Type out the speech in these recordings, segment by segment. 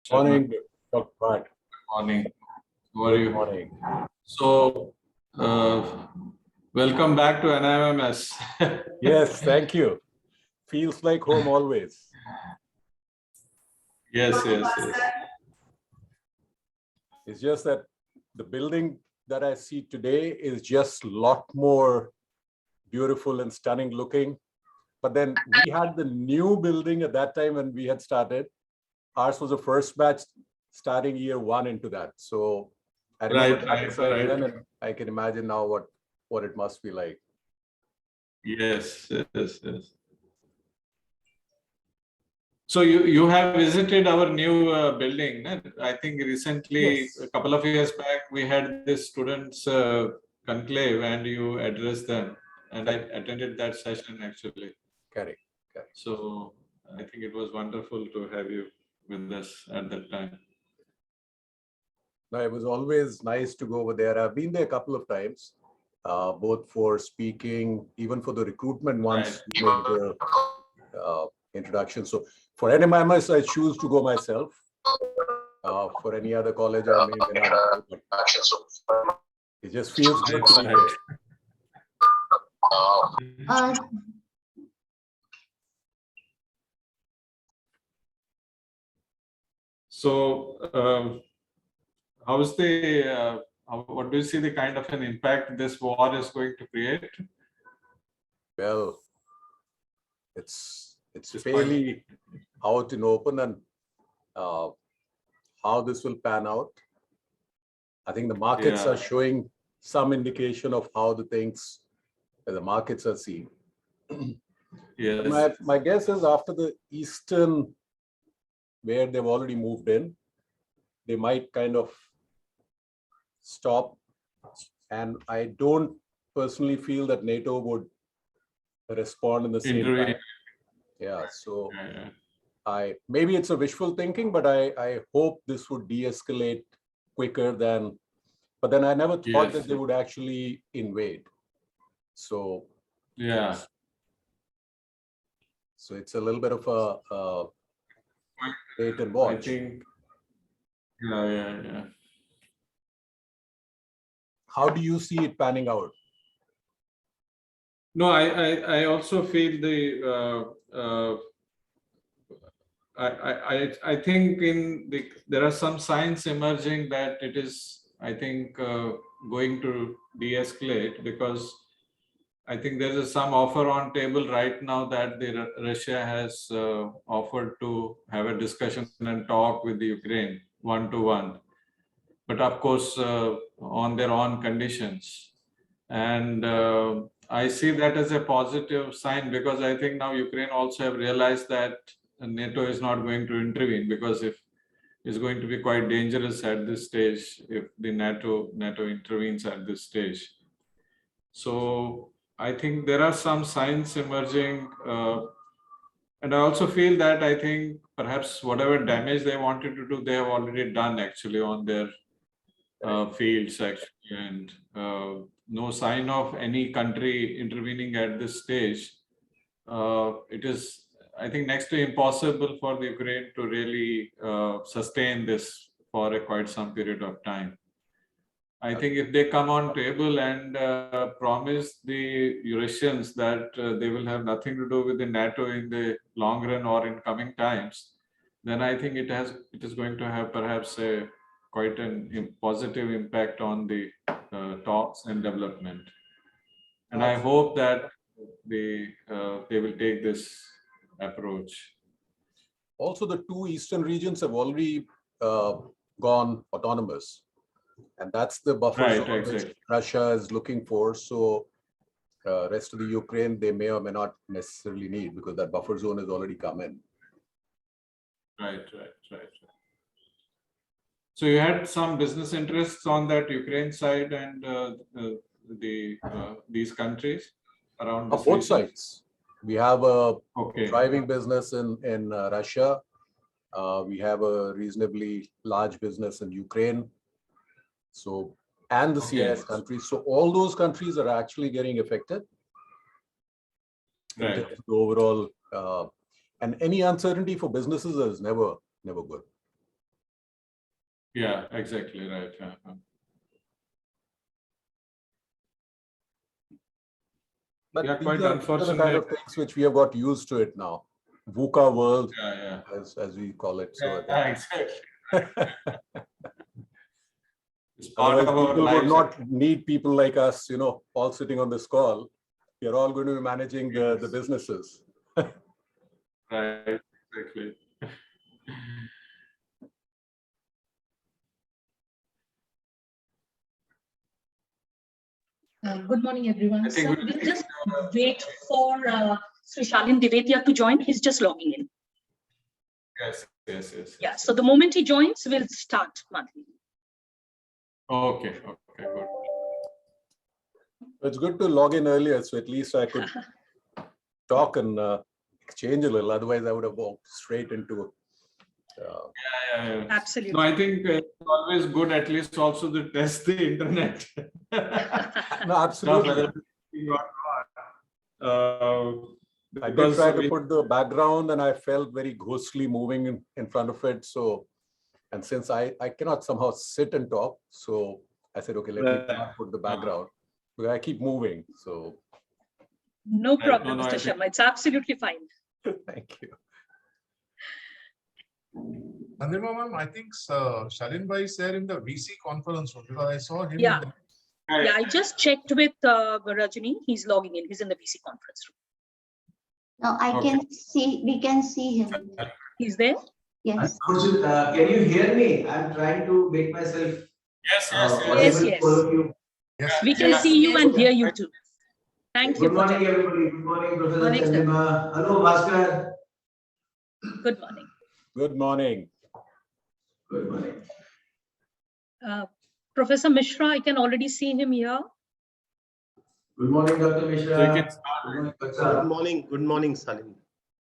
Sharma. Morning, Dr. Bhatt. Morning. How are you? Good morning. So, welcome back to NIMS. Yes, thank you. Feels like home always. Yes. It's just that the building that I see today is just a lot more beautiful and stunning looking. But then we had the new building at that time when we had started. Ours was the first batch starting year one into that. So I remember Right. then, and I can imagine now what it must be like. Yes. So you have visited our new building. No? I think recently, Yes. a couple of years back, we had this students conclave and you addressed them. And I attended that session actually. Correct. So I think it was wonderful to have you with us at that time. No, it was always nice to go over there. I've been there a couple of times, both for speaking, even for the recruitment once we made the introduction. So for NMIMS, I choose to go myself. For any other college, I may not go, but it just feels good to be there. So, how's the what do you see the kind of an impact this war is going to create? Well, it's fairly out in open, and how this will pan out. I think the markets are showing some indication of how the markets are seeing. Yes. My guess is after the Eastern, where they've already moved in, they might kind of stop. And I don't personally feel that NATO would respond in the same time. Yeah, so maybe it's a wishful thinking, but I hope this would de-escalate quicker than, but then I never thought that they would actually invade. So so it's a little bit of a wait and watch. I think, How do you see it panning out? No, I also feel I think there are some signs emerging that it is, I think, going to de-escalate, because I think there is some offer on table right now that Russia has offered to have a discussion and talk with the Ukraine one-to-one, but of course on their own conditions. And I see that as a positive sign, because I think now Ukraine also have realized that NATO is not going to intervene, because if it's going to be quite dangerous at this stage if the NATO intervenes at this stage. So I think there are some signs emerging, and I also feel that I think perhaps whatever damage they wanted to do, they have already done actually on their fields actually, and no sign of any country intervening at this stage. It is, I think, next to impossible for the Ukraine to really sustain this for quite some period of time. I think if they come on table and promise the Russians that they will have nothing to do with the NATO in the long run or in coming times, then I think it is going to have perhaps quite a positive impact on the talks and development. And I hope that they will take this approach. Also, the two eastern regions have already gone autonomous, and that's the buffer zone which Russia is looking for. So rest of the Ukraine, they may or may not necessarily need, because that buffer zone has already come in. Right. So you had some business interests on that Ukraine side and these countries around this both region? sides. We have a thriving business in Russia. We have a reasonably large business in Ukraine. So, and the CIS countries. So all those countries are actually getting affected. Right. The overall, and any uncertainty for businesses is never good. Yeah, exactly right. But Yeah, these quite are the kind unfortunate. of things which we have got used to it now. VUCA world, Yeah. as we call it. So Yeah, exactly. It's otherwise, part of our people would lives. not need people like us, all sitting on this call. We are all going to be managing the businesses. Right, exactly. Good morning, everyone. I think So we'll just wait for Sri Shalin Divetia to join. He's just logging in. Yes. Yeah, so the moment he joins, we'll start, Madhvi. Okay, good. It's good to log in earlier, so at least I could talk and exchange a little. Otherwise, I would have walked straight into. Yeah. Absolutely. No, I think it's always good at least also to test the internet. No, absolutely. I did try to put the background and I felt very ghostly moving in front of it. So, and since I cannot somehow sit and talk, so I said, okay, let me not put the background because I keep moving. So, no problem, Mr. Sharma. It's absolutely fine. Thank you. Andima ma'am, I think Shalin bhai is there in the VC conference room because I saw him. Yeah. Yeah, I just checked with Rajani. He's logging in. He's in the VC conference room. No, we can see him. He's there? Yes. Can you hear me? I'm trying to make myself Yes. all of you. Yes. We can see you and hear you too. Thank you. Good morning, everybody. Good morning, Professor Morning, sir. Chandima. Hello, Bhaskar. Good morning. Good morning. Good morning. Professor Mishra, I can already see him here. Good morning, Dr. Mishra. So you can start. Good morning. Good morning, Salim.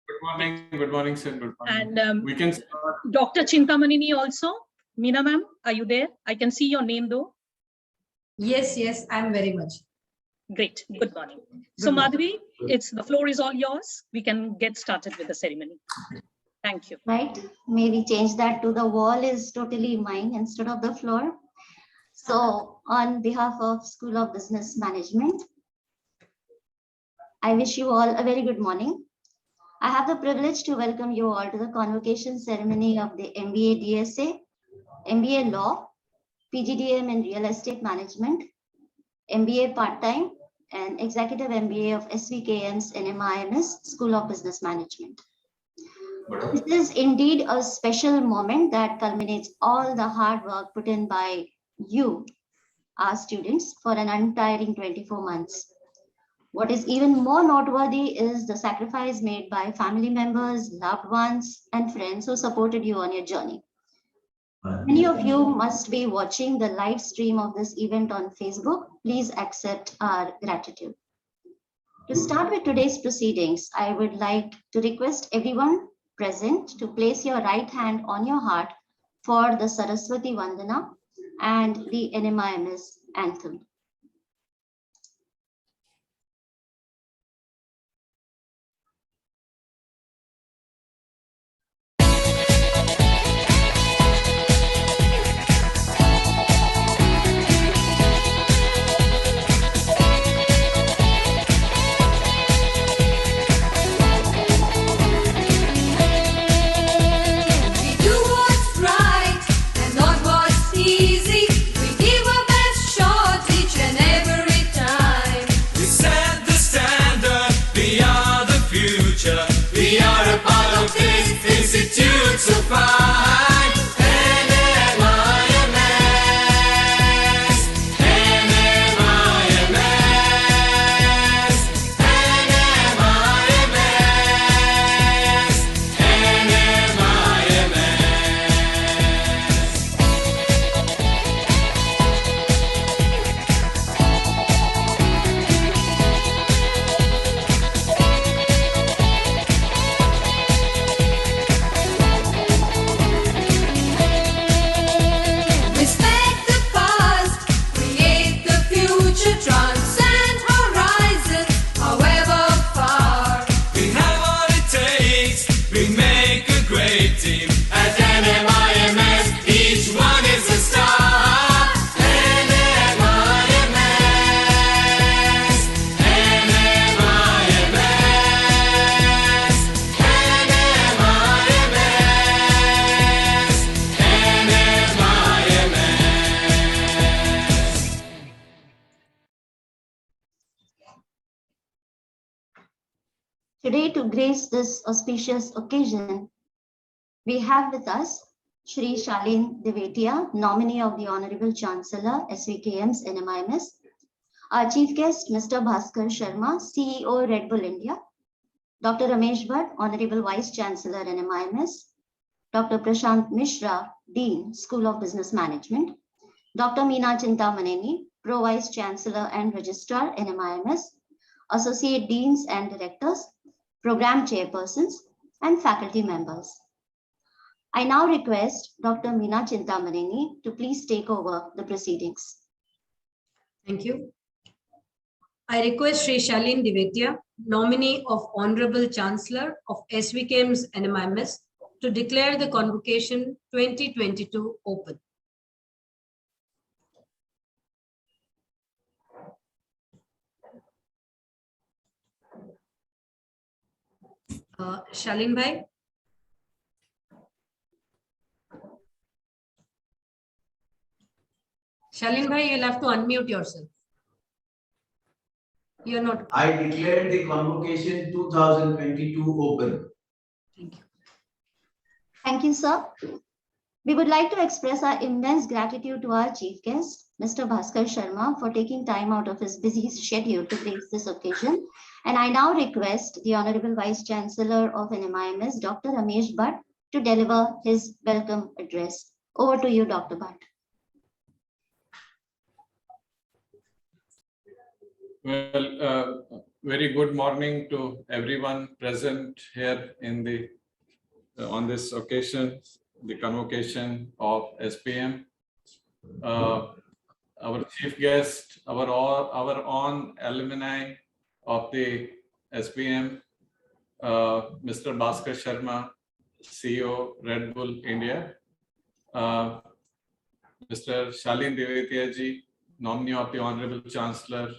Good morning, sir. Good morning. And We can start. Dr. Chintamanini also. Meena ma'am, are you there? I can see your name though. Yes, I'm very much. Great. Good morning. So Madhvi, the floor is all yours. We can get started with the ceremony. Thank you. Right. Maybe change that to the wall is totally mine instead of the floor. So on behalf of School of Business Management, I wish you all a very good morning. I have the privilege to welcome you all to the convocation ceremony of the MBA DSA, MBA Law, PGDM in Real Estate Management, MBA Part-Time, and Executive MBA of SVKM's NMIMS School of Business Management. This is indeed a special moment that culminates all the hard work put in by you, our students, for an untiring 24 months. What is even more noteworthy is the sacrifice made by family members, loved ones, and friends who supported you on your journey. Many of you must be watching the live stream of this event on Facebook. Please accept our gratitude. To start with today's proceedings, I would like to request everyone present to place your right hand on your heart for the Saraswati Vandana and the NMIMS Anthem. Easy. We give our best shot. Today, to grace this auspicious occasion, we have with us Shri Shalin Devetia, nominee of the Honorable Chancellor, SVKM's NMIMS, our chief guest, Mr. Bhaskar Sharma, CEO, Red Bull India, Dr. Ameesh Bhatt, Honorable Vice Chancellor, NMIMS, Dr. Prashant Mishra, Dean, School of Business Management, Dr. Meena Chintamaneni, Pro Vice Chancellor and Registrar, NMIMS, Associate Deans and Directors, Program Chairpersons, and faculty members. I now request Dr. Meena Chintamaneni to please take over the proceedings. Thank you. I request Shri Shalin Devetia, nominee of Honorable Chancellor of SVKM's NMIMS, to declare the Convocation 2022 open. Shalin bhai. Shalin bhai, you'll have to unmute yourself. You're not. I declare the Convocation 2022 open. Thank you. Thank you, sir. We would like to express our immense gratitude to our chief guest, Mr. Bhaskar Sharma, for taking time out of his busy schedule to grace this occasion. And I now request the Honorable Vice Chancellor of NMIMS, Dr. Ameesh Bhatt, to deliver his welcome address. Over to you, Dr. Bhatt. Well, very good morning to everyone present here in the on this occasion, the convocation of SPM. Our chief guest, our own alumni of the SPM, Mr. Bhaskar Sharma, CEO, Red Bull India, Mr. Shalin Devetia ji, nominee of the Honorable Chancellor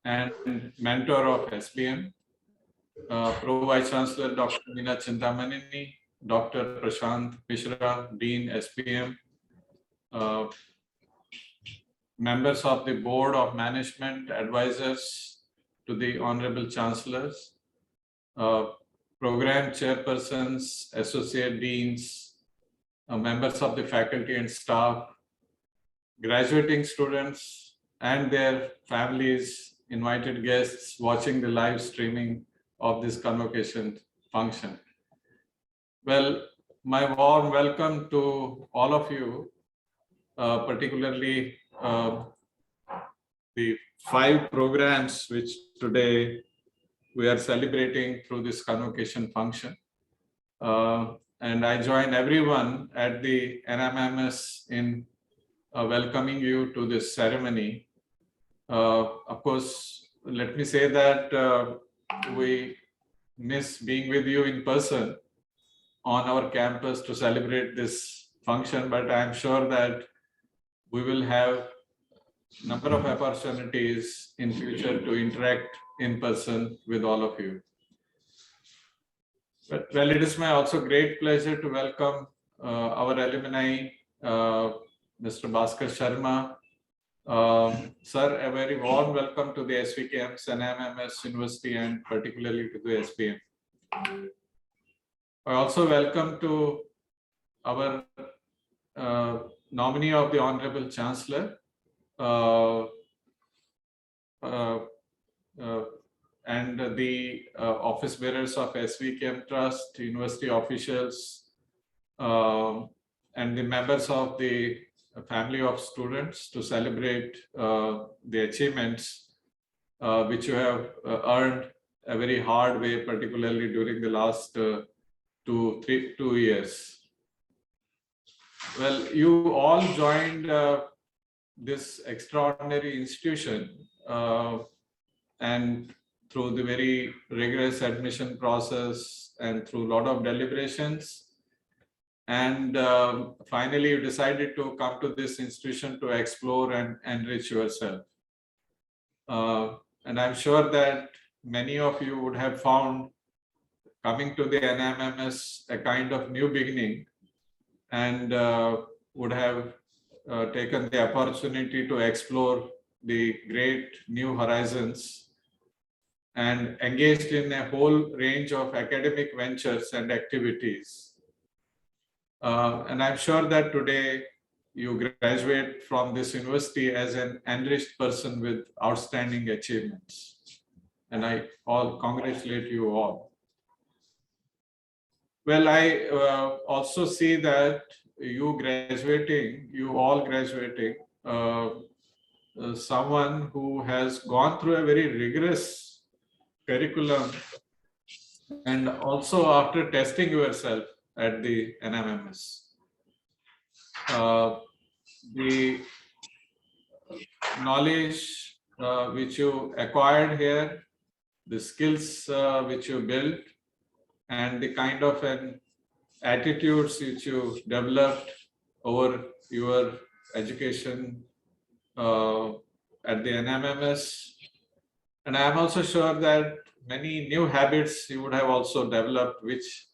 and mentor of SPM, Pro Vice Chancellor Dr. Meena Chintamaneni, Dr. Prashant Mishra, Dean SPM, members of the Board of Management, advisors to the Honorable Chancellors, Program Chairpersons, Associate Deans, members of the faculty and staff, graduating students and their families, invited guests watching the live streaming of this convocation function. Well, my warm welcome to all of you, particularly the 5 programs which today we are celebrating through this convocation function. And I join everyone at the NMIMS in welcoming you to this ceremony. Of course, let me say that we miss being with you in person on our campus to celebrate this function, but I'm sure that we will have a number of opportunities in future to interact in person with all of you. But well, it is my also great pleasure to welcome our alumni, Mr. Bhaskar Sharma. Sir, a very warm welcome to the SVKM's NMIMS University and particularly to the SPM. I also welcome to our nominee of the Honorable Chancellor and the office bearers of SVKM Trust, university officials, and the members of the family of students to celebrate the achievements which you have earned a very hard way, particularly during the last 2 years. Well, you all joined this extraordinary institution and through the very rigorous admission process and through a lot of deliberations. And finally, you decided to come to this institution to explore and enrich yourself. And I'm sure that many of you would have found coming to the NMIMS a kind of new beginning and would have taken the opportunity to explore the great new horizons and engaged in a whole range of academic ventures and activities. And I'm sure that today you graduate from this university as an enriched person with outstanding achievements. And I all congratulate you all. Well, I also see that you all graduating, someone who has gone through a very rigorous curriculum, and also after testing yourself at the NMMS. The knowledge which you acquired here, the skills which you built, and the kind of an attitudes which you developed over your education at the NMMS. And I am also sure that many new habits you would have also developed, which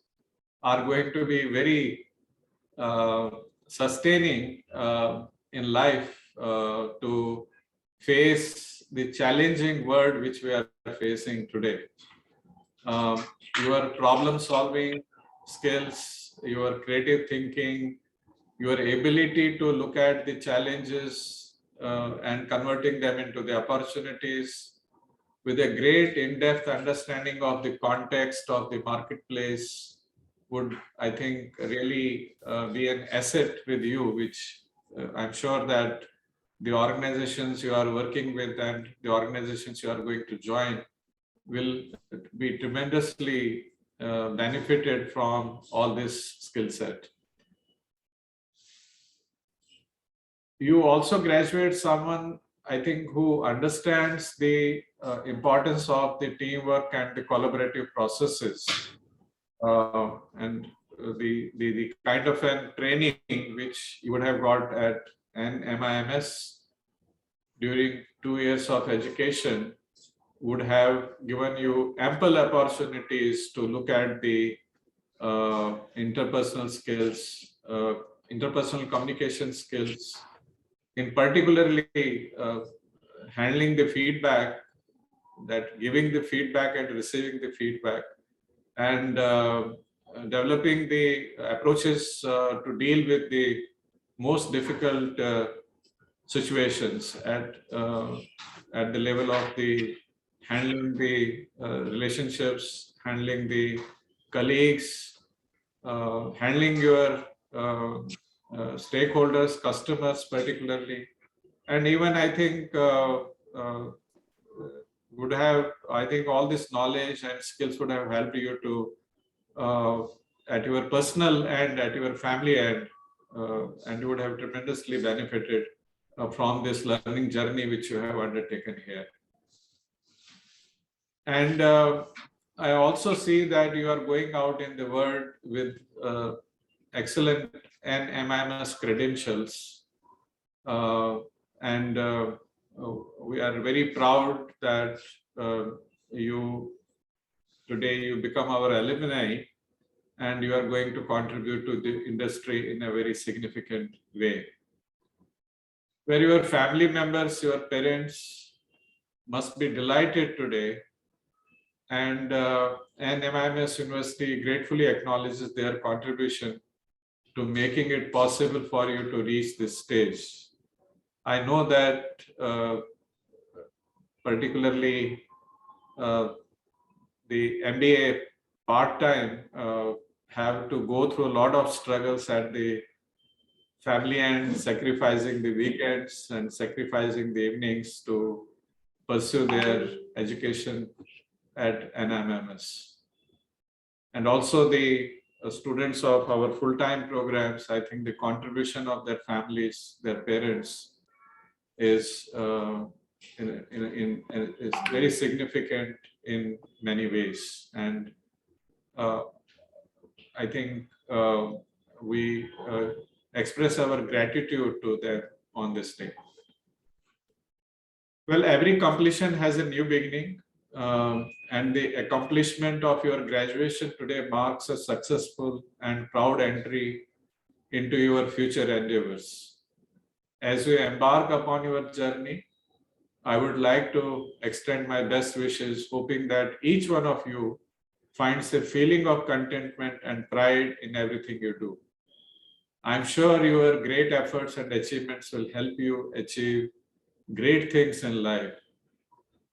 are going to be very sustaining in life to face the challenging world which we are facing today. Your problem solving skills, your creative thinking, your ability to look at the challenges and converting them into the opportunities with a great in-depth understanding of the context of the marketplace would, I think, really be an asset with you, which I'm sure that the organizations you are working with and the organizations you are going to join will be tremendously benefited from all this skill set. You also graduate someone, I think, who understands the importance of the teamwork and the collaborative processes, and the kind of an training which you would have got at an MIMS during 2 years of education would have given you ample opportunities to look at the interpersonal skills, interpersonal communication skills, in particularly handling the feedback, that giving the feedback and receiving the feedback, and developing the approaches to deal with the most difficult situations at the level of the handling the relationships, handling the colleagues, handling your stakeholders, customers particularly, and even I think would have, I think all this knowledge and skills would have helped you to at your personal and at your family end, and you would have tremendously benefited from this learning journey which you have undertaken here. And I also see that you are going out in the world with excellent NMIMS credentials. And we are very proud that today you become our alumni, and you are going to contribute to the industry in a very significant way. Where your family members, your parents must be delighted today, and MIMS University gratefully acknowledges their contribution to making it possible for you to reach this stage. I know that particularly the MBA part-time have to go through a lot of struggles at the family end, sacrificing the weekends and sacrificing the evenings to pursue their education at NMMS. And also the students of our full-time programs, I think the contribution of their families, their parents, is is very significant in many ways. And I think we express our gratitude to them on this day. Well, every completion has a new beginning, and the accomplishment of your graduation today marks a successful and proud entry into your future endeavors. As you embark upon your journey, I would like to extend my best wishes, hoping that each one of you finds a feeling of contentment and pride in everything you do. I'm sure your great efforts and achievements will help you achieve great things in life.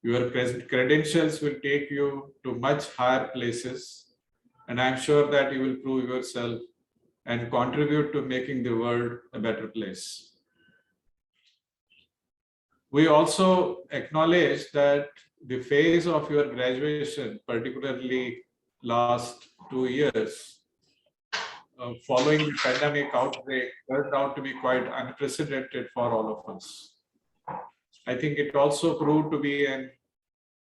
Your credentials will take you to much higher places, and I'm sure that you will prove yourself and contribute to making the world a better place. We also acknowledge that the phase of your graduation, particularly last 2 years, following the pandemic outbreak, turned out to be quite unprecedented for all of us. I think it also proved to be an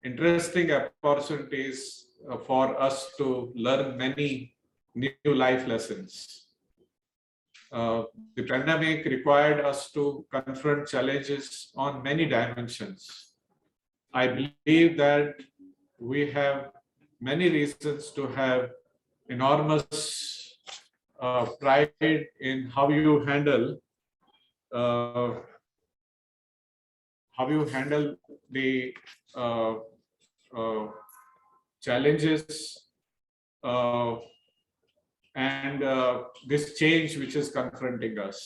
interesting opportunities for us to learn many new life lessons. The pandemic required us to confront challenges on many dimensions. I believe that we have many reasons to have enormous pride in how you handle the challenges and this change which is confronting us.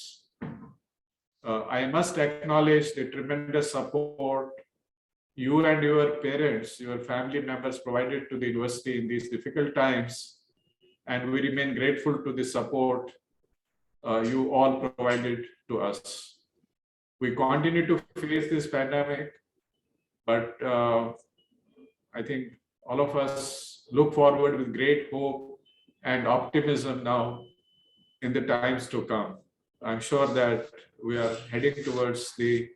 I must acknowledge the tremendous support you and your parents, your family members provided to the university in these difficult times, and we remain grateful to the support you all provided to us. We continue to face this pandemic, but I think all of us look forward with great hope and optimism now in the times to come. I'm sure that we are heading towards the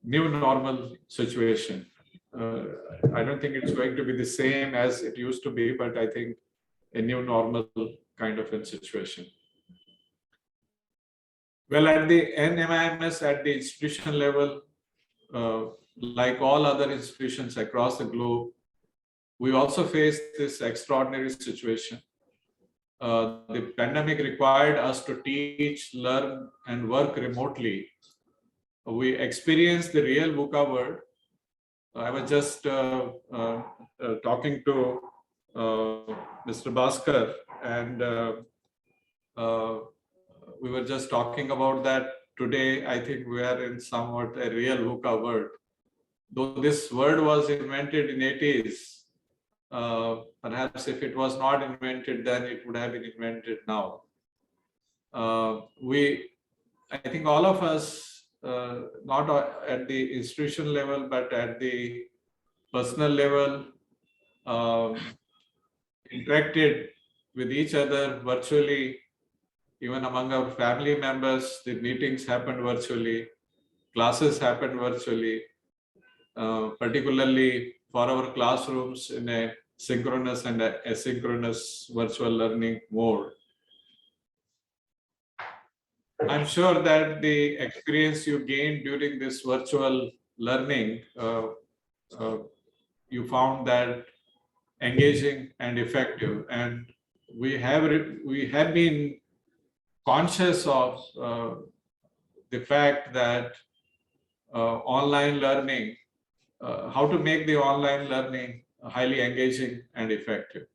new normal situation. I don't think it's going to be the same as it used to be, but I think a new normal kind of a situation. Well, at the NMIMS at the institution level, like all other institutions across the globe, we also face this extraordinary situation. The pandemic required us to teach, learn, and work remotely. We experienced the real VUCA world. I was just talking to Mr. Bhaskar, and we were just talking about that today. I think we are in somewhat a real VUCA world. Though this word was invented in 80s, perhaps if it was not invented then, it would have been invented now. I think all of us, not at the institution level, but at the personal level, interacted with each other virtually. Even among our family members, the meetings happened virtually, classes happened virtually, particularly for our classrooms in a synchronous and asynchronous virtual learning mode. I'm sure that the experience you gained during this virtual learning, you found that engaging and effective. And we have been conscious of the fact that online learning, how to make the online learning highly engaging and effective.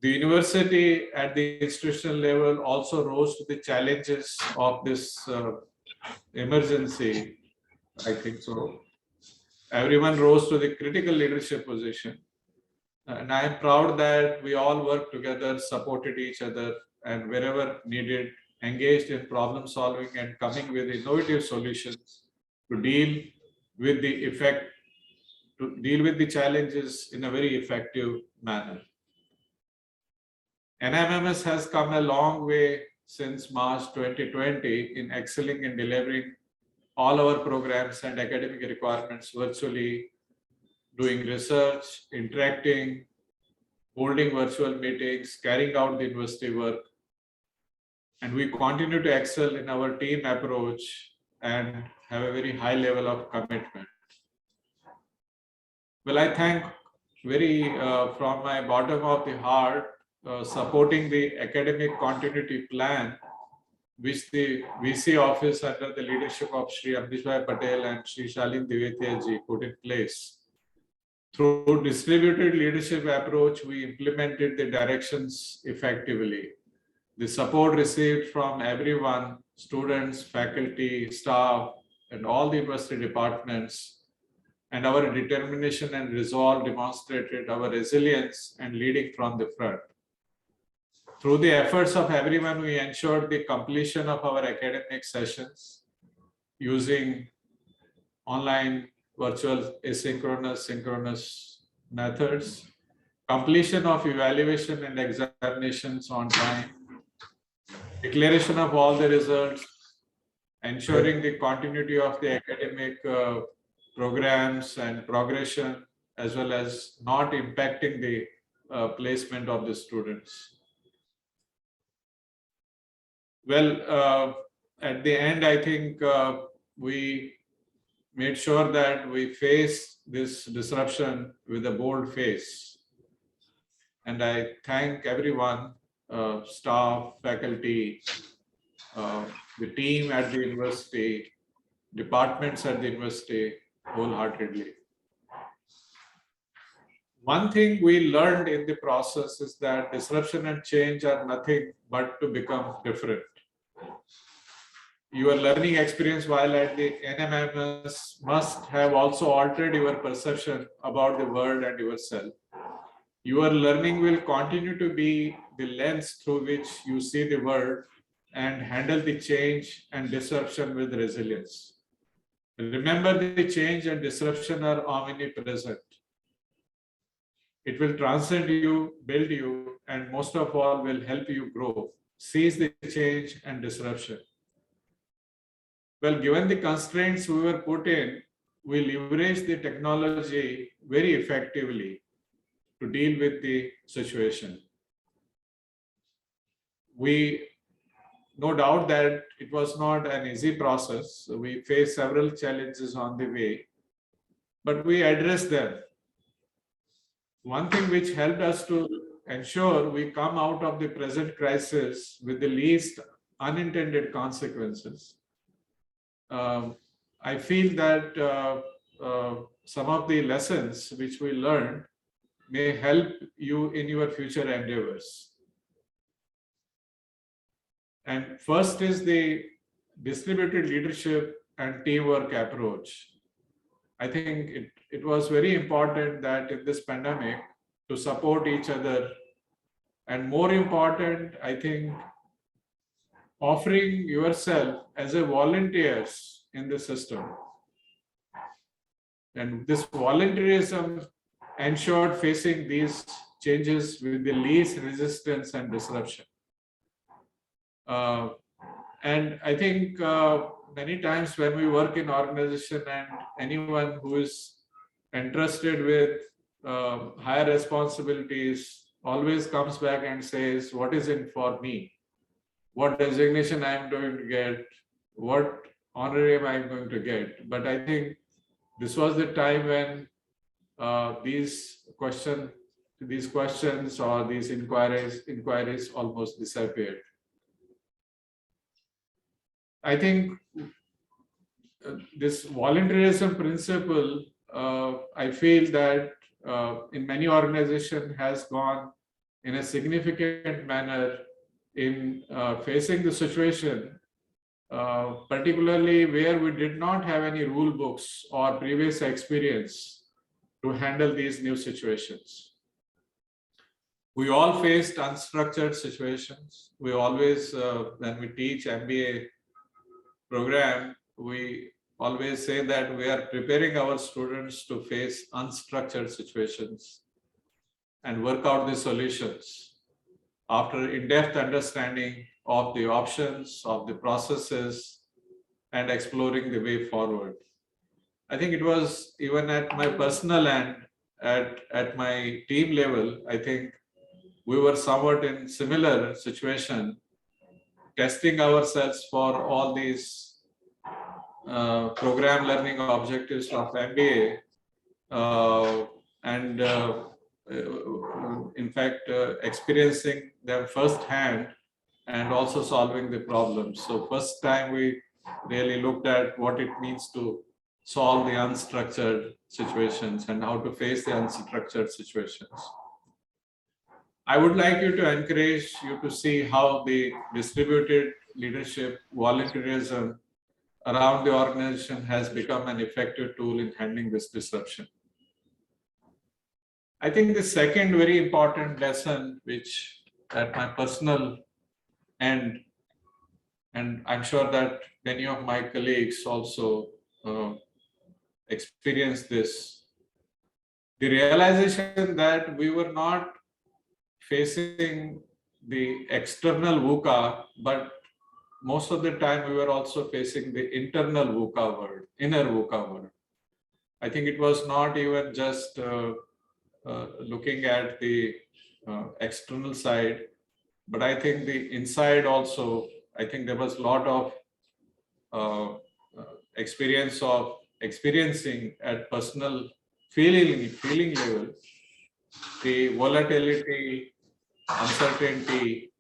The university at the institutional level also rose to the challenges of this emergency, I think so. Everyone rose to the critical leadership position. And I am proud that we all worked together, supported each other, and wherever needed, engaged in problem solving and coming with innovative solutions to deal with the challenges in a very effective manner. NMMS has come a long way since March 2020 in excelling in delivering all our programs and academic requirements virtually, doing research, interacting, holding virtual meetings, carrying out the university work. And we continue to excel in our team approach and have a very high level of commitment. Well, I thank from my bottom of the heart, supporting the academic continuity plan which the VC office under the leadership of Shri Ameesh Patel and Shri Shalin Divetya ji put in place. Through distributed leadership approach, we implemented the directions effectively. The support received from everyone, students, faculty, staff, and all the university departments, and our determination and resolve demonstrated our resilience and leading from the front. Through the efforts of everyone, we ensured the completion of our academic sessions using online, virtual, asynchronous, synchronous methods, completion of evaluation and examinations on time, declaration of all the results, ensuring the continuity of the academic programs and progression, as well as not impacting the placement of the students. Well, at the end, I think we made sure that we face this disruption with a bold face. And I thank everyone, staff, faculty, the team at the university, departments at the university, wholeheartedly. One thing we learned in the process is that disruption and change are nothing but to become different. Your learning experience while at the NMMS must have also altered your perception about the world and yourself. Your learning will continue to be the lens through which you see the world and handle the change and disruption with resilience. Remember, the change and disruption are omnipresent. It will transcend you, build you, and most of all will help you grow. Seize the change and disruption. Well, given the constraints we were put in, we leveraged the technology very effectively to deal with the situation. We, no doubt that it was not an easy process. We faced several challenges on the way, but we addressed them. One thing which helped us to ensure we come out of the present crisis with the least unintended consequences. I feel that some of the lessons which we learned may help you in your future endeavors. And first is the distributed leadership and teamwork approach. I think it was very important that in this pandemic to support each other, and more important, I think, offering yourself as a volunteers in the system. And this volunteerism ensured facing these changes with the least resistance and disruption. And I think many times when we work in organization, and anyone who is entrusted with higher responsibilities always comes back and says, what is in for me? What designation I am going to get? What honorarium I am going to get? But I think this was the time when these questions or these inquiries almost disappeared. I think this volunteerism principle, I feel that in many organizations has gone in a significant manner in facing the situation, particularly where we did not have any rule books or previous experience to handle these new situations. We all faced unstructured situations. We always, when we teach MBA program, we always say that we are preparing our students to face unstructured situations and work out the solutions after in-depth understanding of the options, of the processes, and exploring the way forward. I think it was even at my personal end, at my team level, I think we were somewhat in similar situation, testing ourselves for all these program learning objectives of MBA, and in fact, experiencing them firsthand and also solving the problems. So first time we really looked at what it means to solve the unstructured situations and how to face the unstructured situations. I would like you to encourage you to see how the distributed leadership, volunteerism around the organization has become an effective tool in handling this disruption. I think the second very important lesson, which at my personal end, and I'm sure that many of my colleagues also experienced this, the realization that we were not facing the external VUCA, but most of the time we were also facing the internal VUCA world, inner VUCA world. I think it was not even just looking at the external side, but I think the inside also, I think there was a lot of experiencing at personal feeling level, the volatility, uncertainty,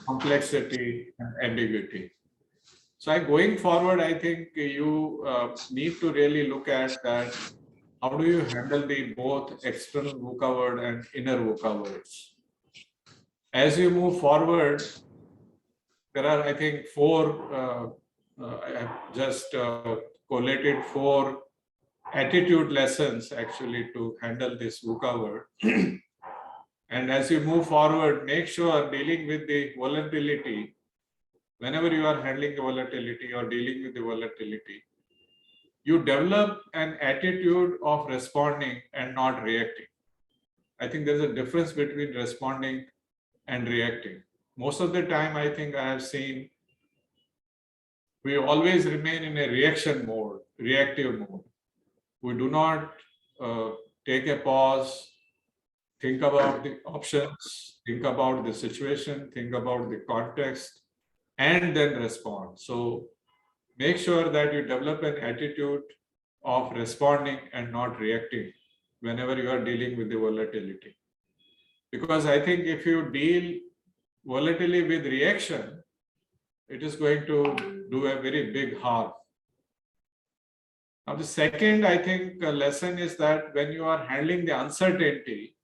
complexity, and ambiguity. So going forward, I think you need to really look at that. How do you handle the both external VUCA world and inner VUCA worlds? As you move forward, there are, I think, I have just collated 4 attitude lessons actually to handle this VUCA world. And as you move forward, make sure dealing with the volatility, whenever you are handling the volatility or dealing with the volatility, you develop an attitude of responding and not reacting. I think there's a difference between responding and reacting. Most of the time, I think I have seen we always remain in a reaction mode, reactive mode. We do not take a pause, think about the options, think about the situation, think about the context, and then respond. So make sure that you develop an attitude of responding and not reacting whenever you are dealing with the volatility. Because I think if you deal volatility with reaction, it is going to do a very big harm. Now, the second, I think, lesson is that when you are handling the uncertainty,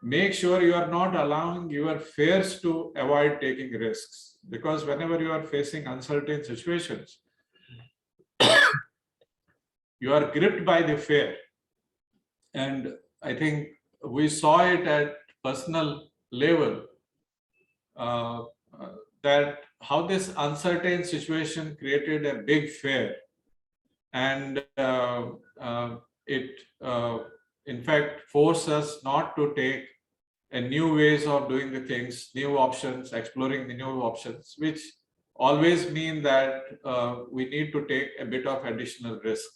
make sure you are not allowing your fears to avoid taking risks. Because whenever you are facing uncertain situations, you are gripped by the fear. And I think we saw it at personal level, that how this uncertain situation created a big fear. And it, in fact, forced us not to take a new ways of doing the things, new options, exploring the new options, which always mean that we need to take a bit of additional risk.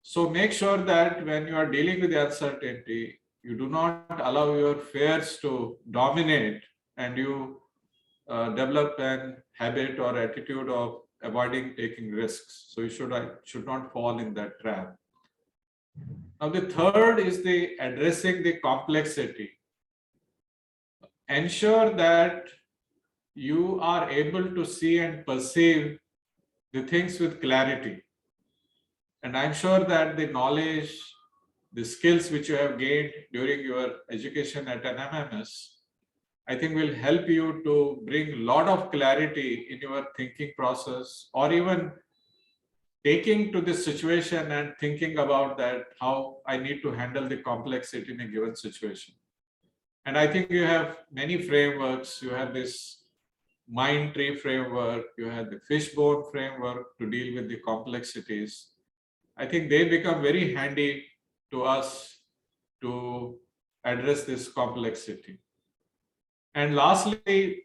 So make sure that when you are dealing with the uncertainty, you do not allow your fears to dominate and you develop an habit or attitude of avoiding taking risks. So you should not fall in that trap. Now, the third is the addressing the complexity. Ensure that you are able to see and perceive the things with clarity. And I'm sure that the knowledge, the skills which you have gained during your education at an MMS, I think will help you to bring a lot of clarity in your thinking process, or even taking to this situation and thinking about that, how I need to handle the complexity in a given situation. And I think you have many frameworks. You have this mind tree framework, you have the fishbone framework to deal with the complexities. I think they become very handy to us to address this complexity. And lastly,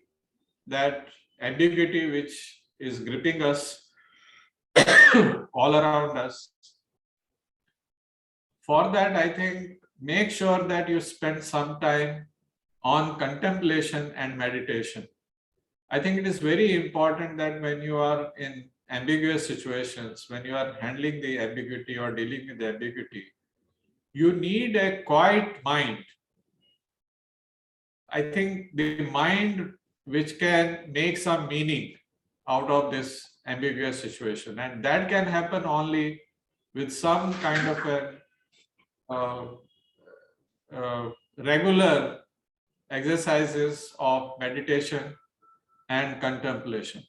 that ambiguity which is gripping us all around us. For that, I think, make sure that you spend some time on contemplation and meditation. I think it is very important that when you are in ambiguous situations, when you are handling the ambiguity or dealing with the ambiguity, you need a quiet mind. I think the mind which can make some meaning out of this ambiguous situation. And that can happen only with some kind of a regular exercises of meditation and contemplation.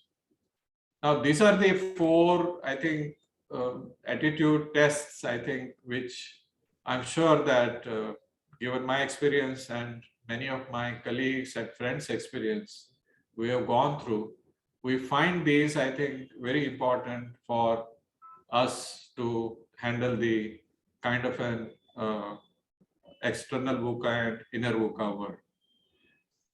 Now, these are the four, I think, attitude tests, I think, which I'm sure that given my experience and many of my colleagues and friends' experience, we have gone through. We find these, I think, very important for us to handle the kind of an external VUCA and inner VUCA world.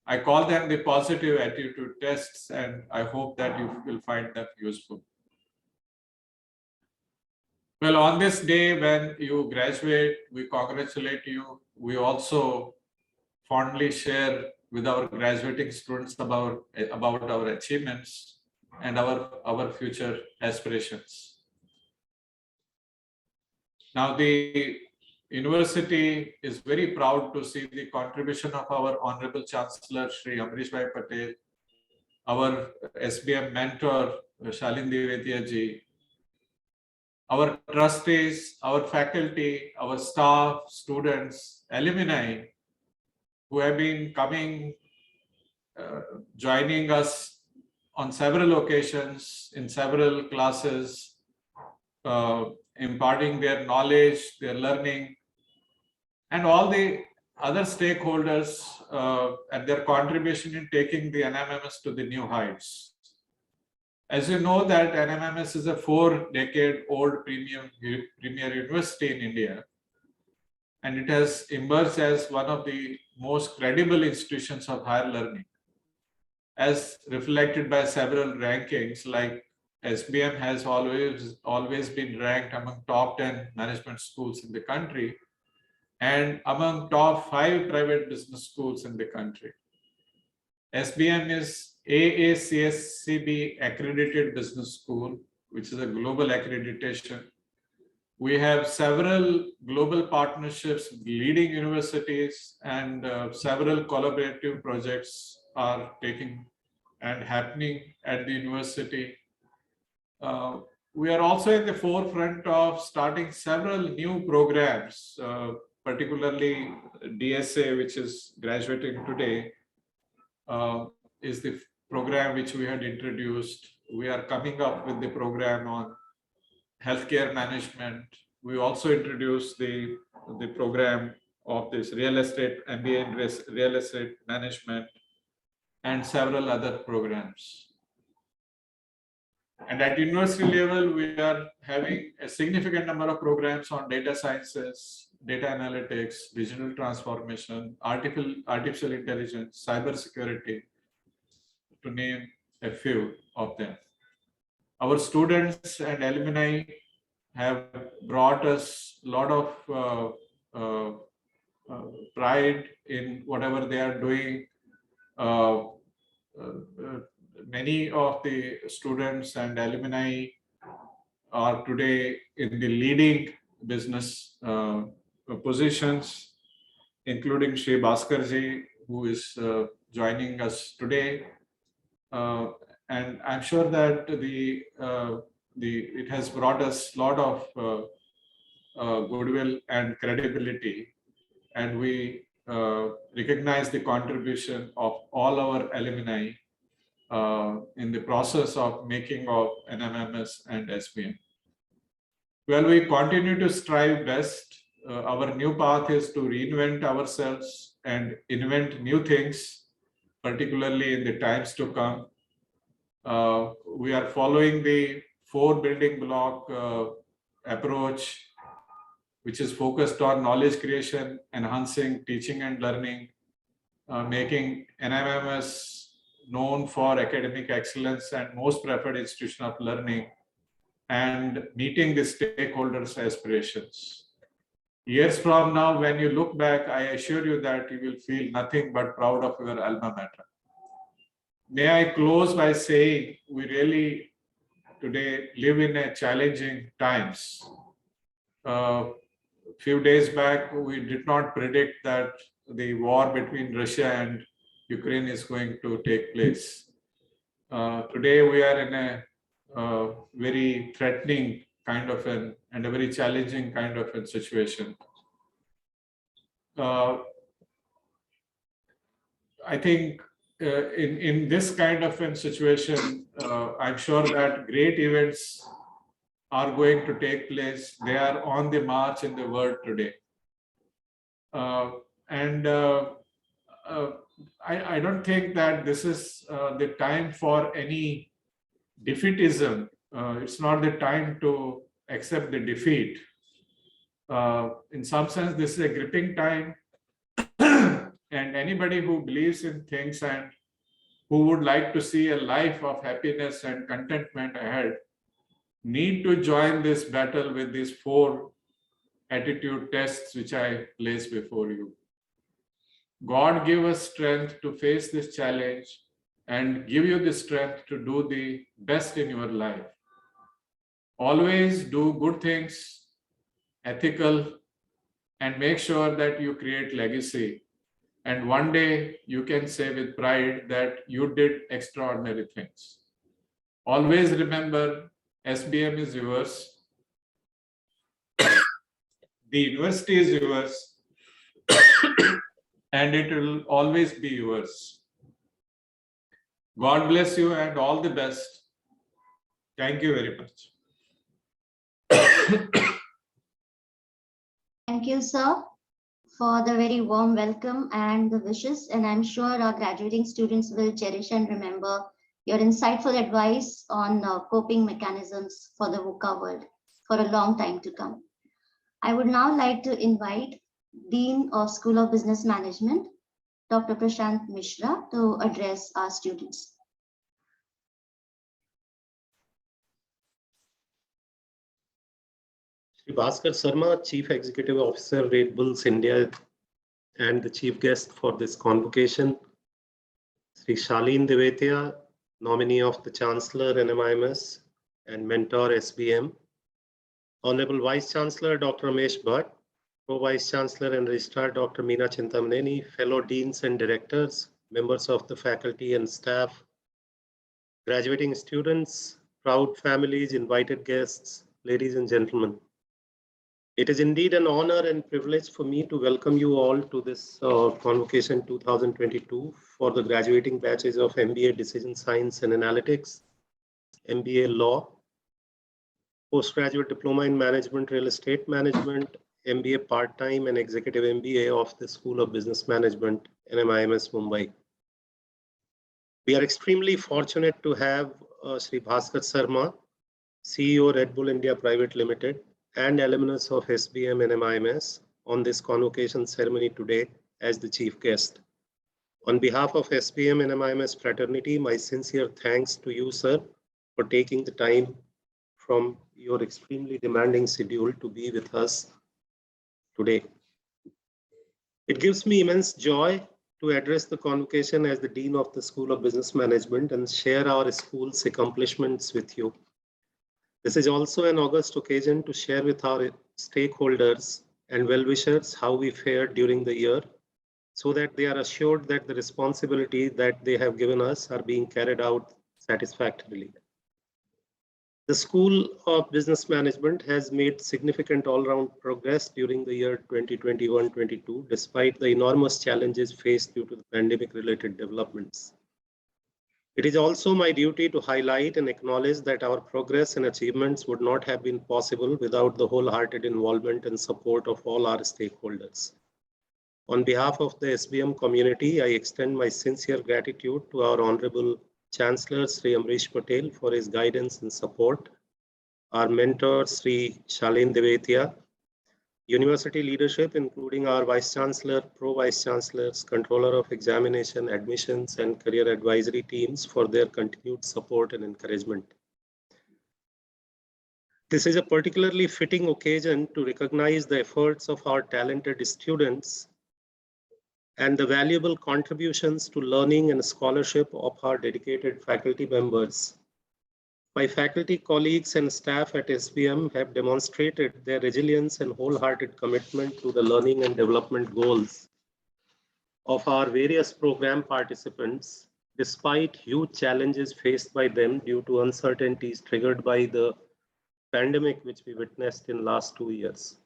I call them the positive attitude tests, and I hope that you will find them useful. Well, on this day when you graduate, we congratulate you. We also fondly share with our graduating students about our achievements and our future aspirations. Now, the University is very proud to see the contribution of our Honorable Chancellor, Shri Ameesh Patel, our SBM mentor, Shalin Divetia ji, our trustees, our faculty, our staff, students, alumni who have been coming, joining us on several occasions, in several classes, imparting their knowledge, their learning, and all the other stakeholders and their contribution in taking the NMMS to the new heights. As you know that NMMS is a 4-decade-old premier university in India, and it has emerged as one of the most credible institutions of higher learning, as reflected by several rankings, like SBM has always been ranked among top 10 management schools in the country and among top 5 private business schools in the country. SBM is AACSCB accredited business school, which is a global accreditation. We have several global partnerships with leading universities, and several collaborative projects are taking and happening at the university. We are also at the forefront of starting several new programs, particularly DSA, which is graduating today, is the program which we had introduced. We are coming up with the program on healthcare management. We also introduced the program of this real estate, MBA in real estate management, and several other programs. And at university level, we are having a significant number of programs on data sciences, data analytics, digital transformation, artificial intelligence, cybersecurity, to name a few of them. Our students and alumni have brought us a lot of pride in whatever they are doing. Many of the students and alumni are today in the leading business positions, including Shri Bhaskar ji, who is joining us today. And I'm sure that it has brought us a lot of goodwill and credibility, and we recognize the contribution of all our alumni in the process of making of NMMS and SBM. Well, we continue to strive best. Our new path is to reinvent ourselves and invent new things, particularly in the times to come. We are following the 4 building block approach, which is focused on knowledge creation, enhancing teaching and learning, making NMMS known for academic excellence and most preferred institution of learning, and meeting the stakeholders' aspirations. Years from now, when you look back, I assure you that you will feel nothing but proud of your alma mater. May I close by saying we really today live in a challenging times. Few days back, we did not predict that the war between Russia and Ukraine is going to take place. Today we are in a very threatening kind of and a very challenging kind of a situation. I think in this kind of a situation, I'm sure that great events are going to take place. They are on the march in the world today. I don't think that this is the time for any defeatism. It's not the time to accept the defeat. In some sense, this is a gripping time. And anybody who believes in things and who would like to see a life of happiness and contentment ahead need to join this battle with these 4 attitude tests which I place before you. God give us strength to face this challenge and give you the strength to do the best in your life. Always do good things, ethical, and make sure that you create legacy. And one day you can say with pride that you did extraordinary things. Always remember, SBM is yours. The university is yours. And it will always be yours. God bless you and all the best. Thank you very much. Thank you, sir, for the very warm welcome and the wishes. And I'm sure our graduating students will cherish and remember your insightful advice on coping mechanisms for the VUCA world for a long time to come. I would now like to invite Dean of School of Business Management, Dr. Prashant Mishra, to address our students. Shri Bhaskar Sharma, Chief Executive Officer, Red Bulls India, and the chief guest for this convocation. Shri Shalin Devetia, nominee of the Chancellor NMIMS and mentor SBM. Honorable Vice Chancellor Dr. Ameesh Bhatt, Pro-Vice Chancellor and Registrar Dr. Meena Chintamaneni, fellow deans and directors, members of the faculty and staff, graduating students, proud families, invited guests, ladies and gentlemen. It is indeed an honor and privilege for me to welcome you all to this Convocation 2022 for the graduating batches of MBA Decision Science and Analytics, MBA Law, Postgraduate Diploma in Management, Real Estate Management, MBA Part-Time and Executive MBA of the School of Business Management, NMIMS Mumbai. We are extremely fortunate to have Shri Bhaskar Sharma, CEO Red Bull India Private Limited, and alumnus of SBM and NMIMS on this convocation ceremony today as the chief guest. On behalf of SBM and NMIMS fraternity, my sincere thanks to you, sir, for taking the time from your extremely demanding schedule to be with us today. It gives me immense joy to address the convocation as the Dean of the School of Business Management and share our school's accomplishments with you. This is also an august occasion to share with our stakeholders and well-wishers how we fared during the year, so that they are assured that the responsibility that they have given us are being carried out satisfactorily. The School of Business Management has made significant all-round progress during the year 2021-22, despite the enormous challenges faced due to the pandemic-related developments. It is also my duty to highlight and acknowledge that our progress and achievements would not have been possible without the wholehearted involvement and support of all our stakeholders. On behalf of the SBM community, I extend my sincere gratitude to our Honorable Chancellor Shri Amrish Patel for his guidance and support, our mentor Shri Shalin Devetia, university leadership including our Vice Chancellor, Pro-Vice Chancellors, Controller of Examination, Admissions and Career Advisory teams for their continued support and encouragement. This is a particularly fitting occasion to recognize the efforts of our talented students and the valuable contributions to learning and scholarship of our dedicated faculty members. My faculty colleagues and staff at SBM have demonstrated their resilience and wholehearted commitment to the learning and development goals of our various program participants, despite huge challenges faced by them due to uncertainties triggered by the pandemic which we witnessed in last 2 years.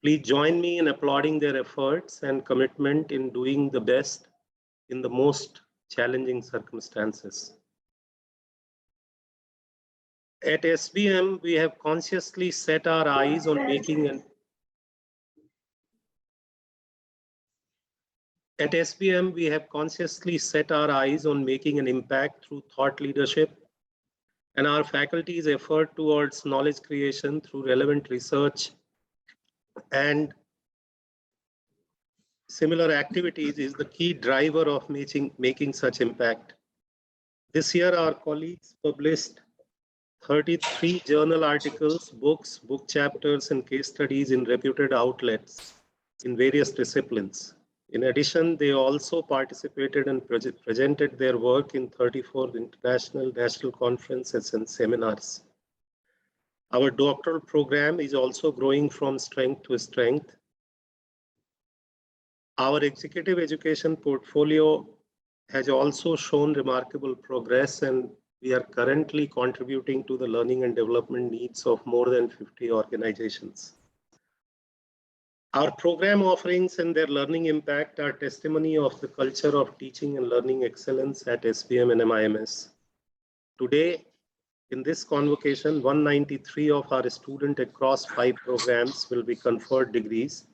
Please join me in applauding their efforts and commitment in doing the best in the most challenging circumstances. At SBM, we have consciously set our eyes on making an At SBM, we have consciously set our eyes on making an impact through thought leadership and our faculty's effort towards knowledge creation through relevant research and similar activities is the key driver of making such impact. This year, our colleagues published 33 journal articles, books, book chapters, and case studies in reputed outlets in various disciplines. In addition, they also participated and presented their work in 34 international national conferences and seminars. Our doctoral program is also growing from strength to strength. Our executive education portfolio has also shown remarkable progress, and we are currently contributing to the learning and development needs of more than 50 organizations. Our program offerings and their learning impact are testimony of the culture of teaching and learning excellence at SBM and MIMS. Today, in this convocation, 193 of our students across 5 programs will be conferred degrees.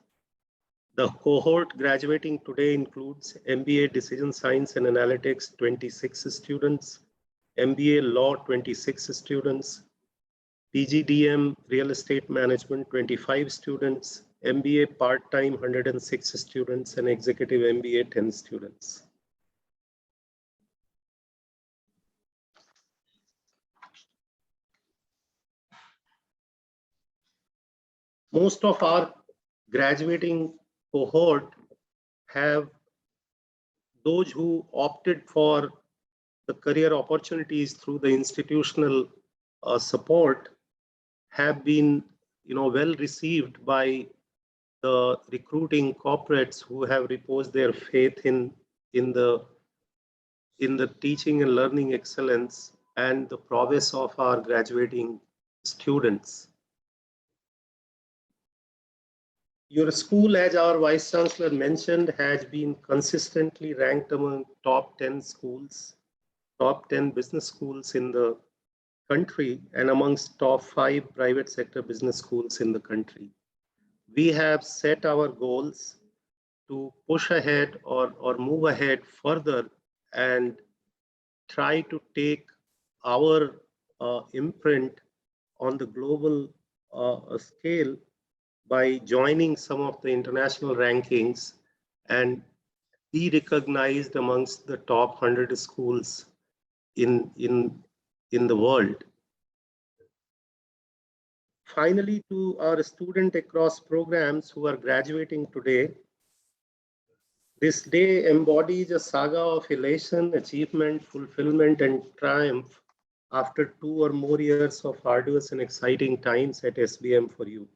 The cohort graduating today includes MBA Decision Science and Analytics, 26 students, MBA Law, 26 students, PGDM Real Estate Management, 25 students, MBA part-time 106 students, and executive MBA 10 students. Most of our graduating cohort have those who opted for the career opportunities through the institutional support have been well received by the recruiting corporates who have reposed their faith in the teaching and learning excellence and the prowess of our graduating students. Your school, as our Vice Chancellor mentioned, has been consistently ranked among top 10 schools, top 10 business schools in the country, and amongst top 5 private sector business schools in the country. We have set our goals to push ahead or move ahead further and try to take our imprint on the global scale by joining some of the international rankings and be recognized amongst the top 100 schools in the world. Finally, to our students across programs who are graduating today, this day embodies a saga of elation, achievement, fulfillment, and triumph after 2 or more years of arduous and exciting times at SBM for you.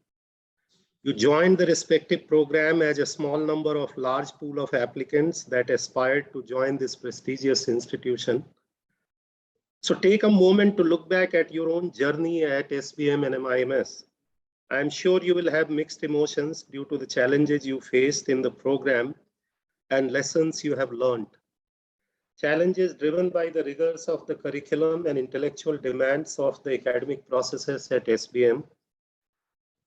You joined the respective program as a small number of large pool of applicants that aspired to join this prestigious institution. So take a moment to look back at your own journey at SBM and MIMS. I am sure you will have mixed emotions due to the challenges you faced in the program and lessons you have learned. Challenges driven by the rigors of the curriculum and intellectual demands of the academic processes at SBM.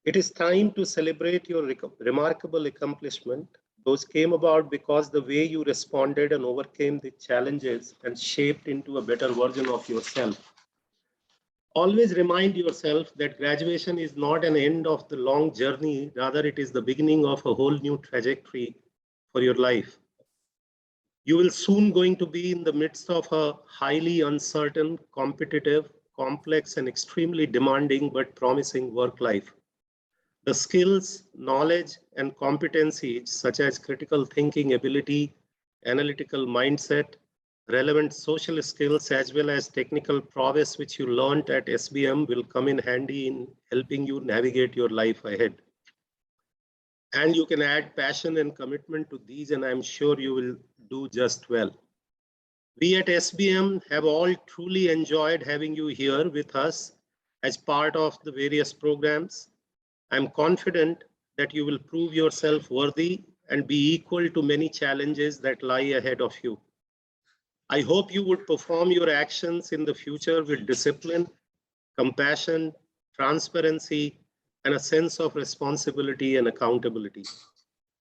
It is time to celebrate your remarkable accomplishment. Those came about because the way you responded and overcame the challenges and shaped into a better version of yourself. Always remind yourself that graduation is not an end of the long journey, rather it is the beginning of a whole new trajectory for your life. You will soon going to be in the midst of a highly uncertain, competitive, complex, and extremely demanding but promising work life. The skills, knowledge, and competencies such as critical thinking ability, analytical mindset, relevant social skills, as well as technical prowess which you learned at SBM will come in handy in helping you navigate your life ahead. and you can add passion and commitment to these, and I'm sure you will do just well. We at SBM have all truly enjoyed having you here with us as part of the various programs. I'm confident that you will prove yourself worthy and be equal to many challenges that lie ahead of you. I hope you would perform your actions in the future with discipline, compassion, transparency, and a sense of responsibility and accountability.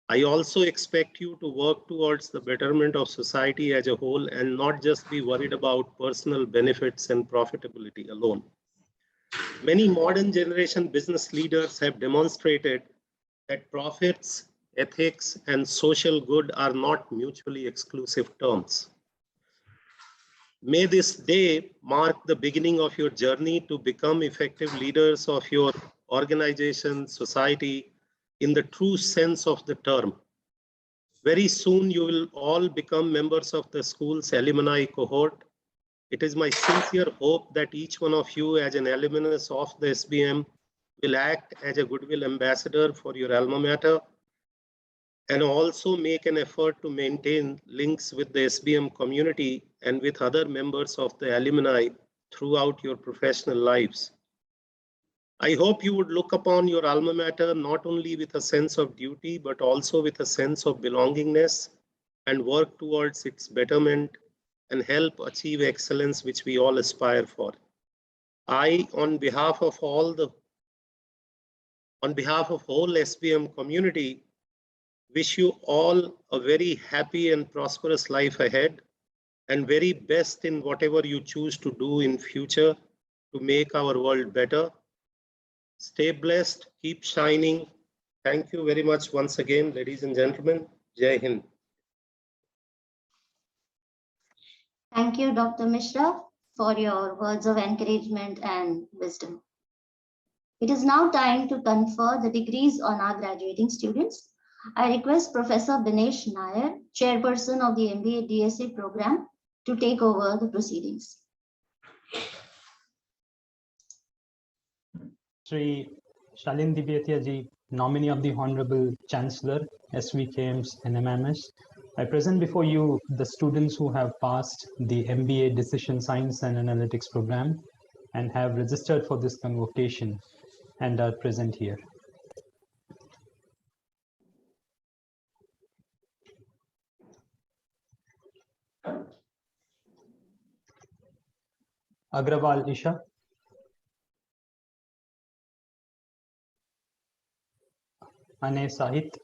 I also expect you to work towards the betterment of society as a whole and not just be worried about personal benefits and profitability alone. Many modern generation business leaders have demonstrated that profits, ethics, and social good are not mutually exclusive terms. May this day mark the beginning of your journey to become effective leaders of your organization, society, in the true sense of the term. Very soon, you will all become members of the school's alumni cohort. It is my sincere hope that each one of you as an alumnus of the SBM will act as a goodwill ambassador for your alma mater and also make an effort to maintain links with the SBM community and with other members of the alumni throughout your professional lives. I hope you would look upon your alma mater not only with a sense of duty, but also with a sense of belongingness and work towards its betterment and help achieve excellence, which we all aspire for. I, on behalf of whole SBM community, wish you all a very happy and prosperous life ahead and very best in whatever you choose to do in future to make our world better. Stay blessed, keep shining. Thank you very much once again, ladies and gentlemen. Jai Hind. Thank you, Dr. Mishra, for your words of encouragement and wisdom. It is now time to confer the degrees on our graduating students. I request Professor Binesh Nair, Chairperson of the MBA DSA program, to take over the proceedings. Shri Shalin Divyatia ji, nominee of the Honorable Chancellor, SVKMs and MMS. I present before you the students who have passed the MBA Decision Science and Analytics program and have registered for this convocation and are present here. Agrawal Isha. Ane Sahit.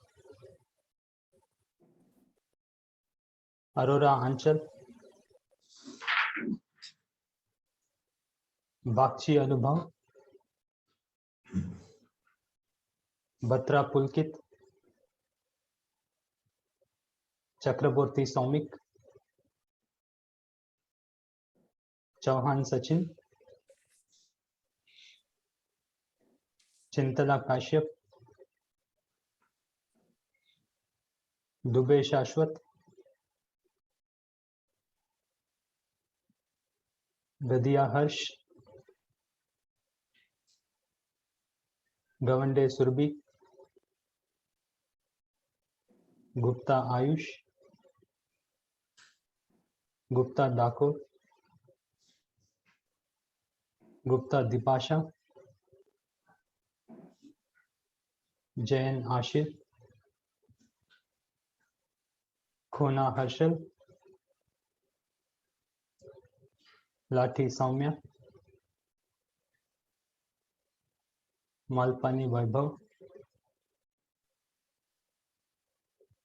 Arora Anchal. Bakchi Anubhav. Batra Pulkit. Chakraborty Soumik. Chauhan Sachin. Chintala Kashyap. Dubey Shashwat. Gadia Harsh. Gavande Surbi. Gupta Ayush. Gupta Dakur. Gupta Dipasha. Jain Ashir. Khona Harshal. Lathi Saumya. Malpani Vaibhav.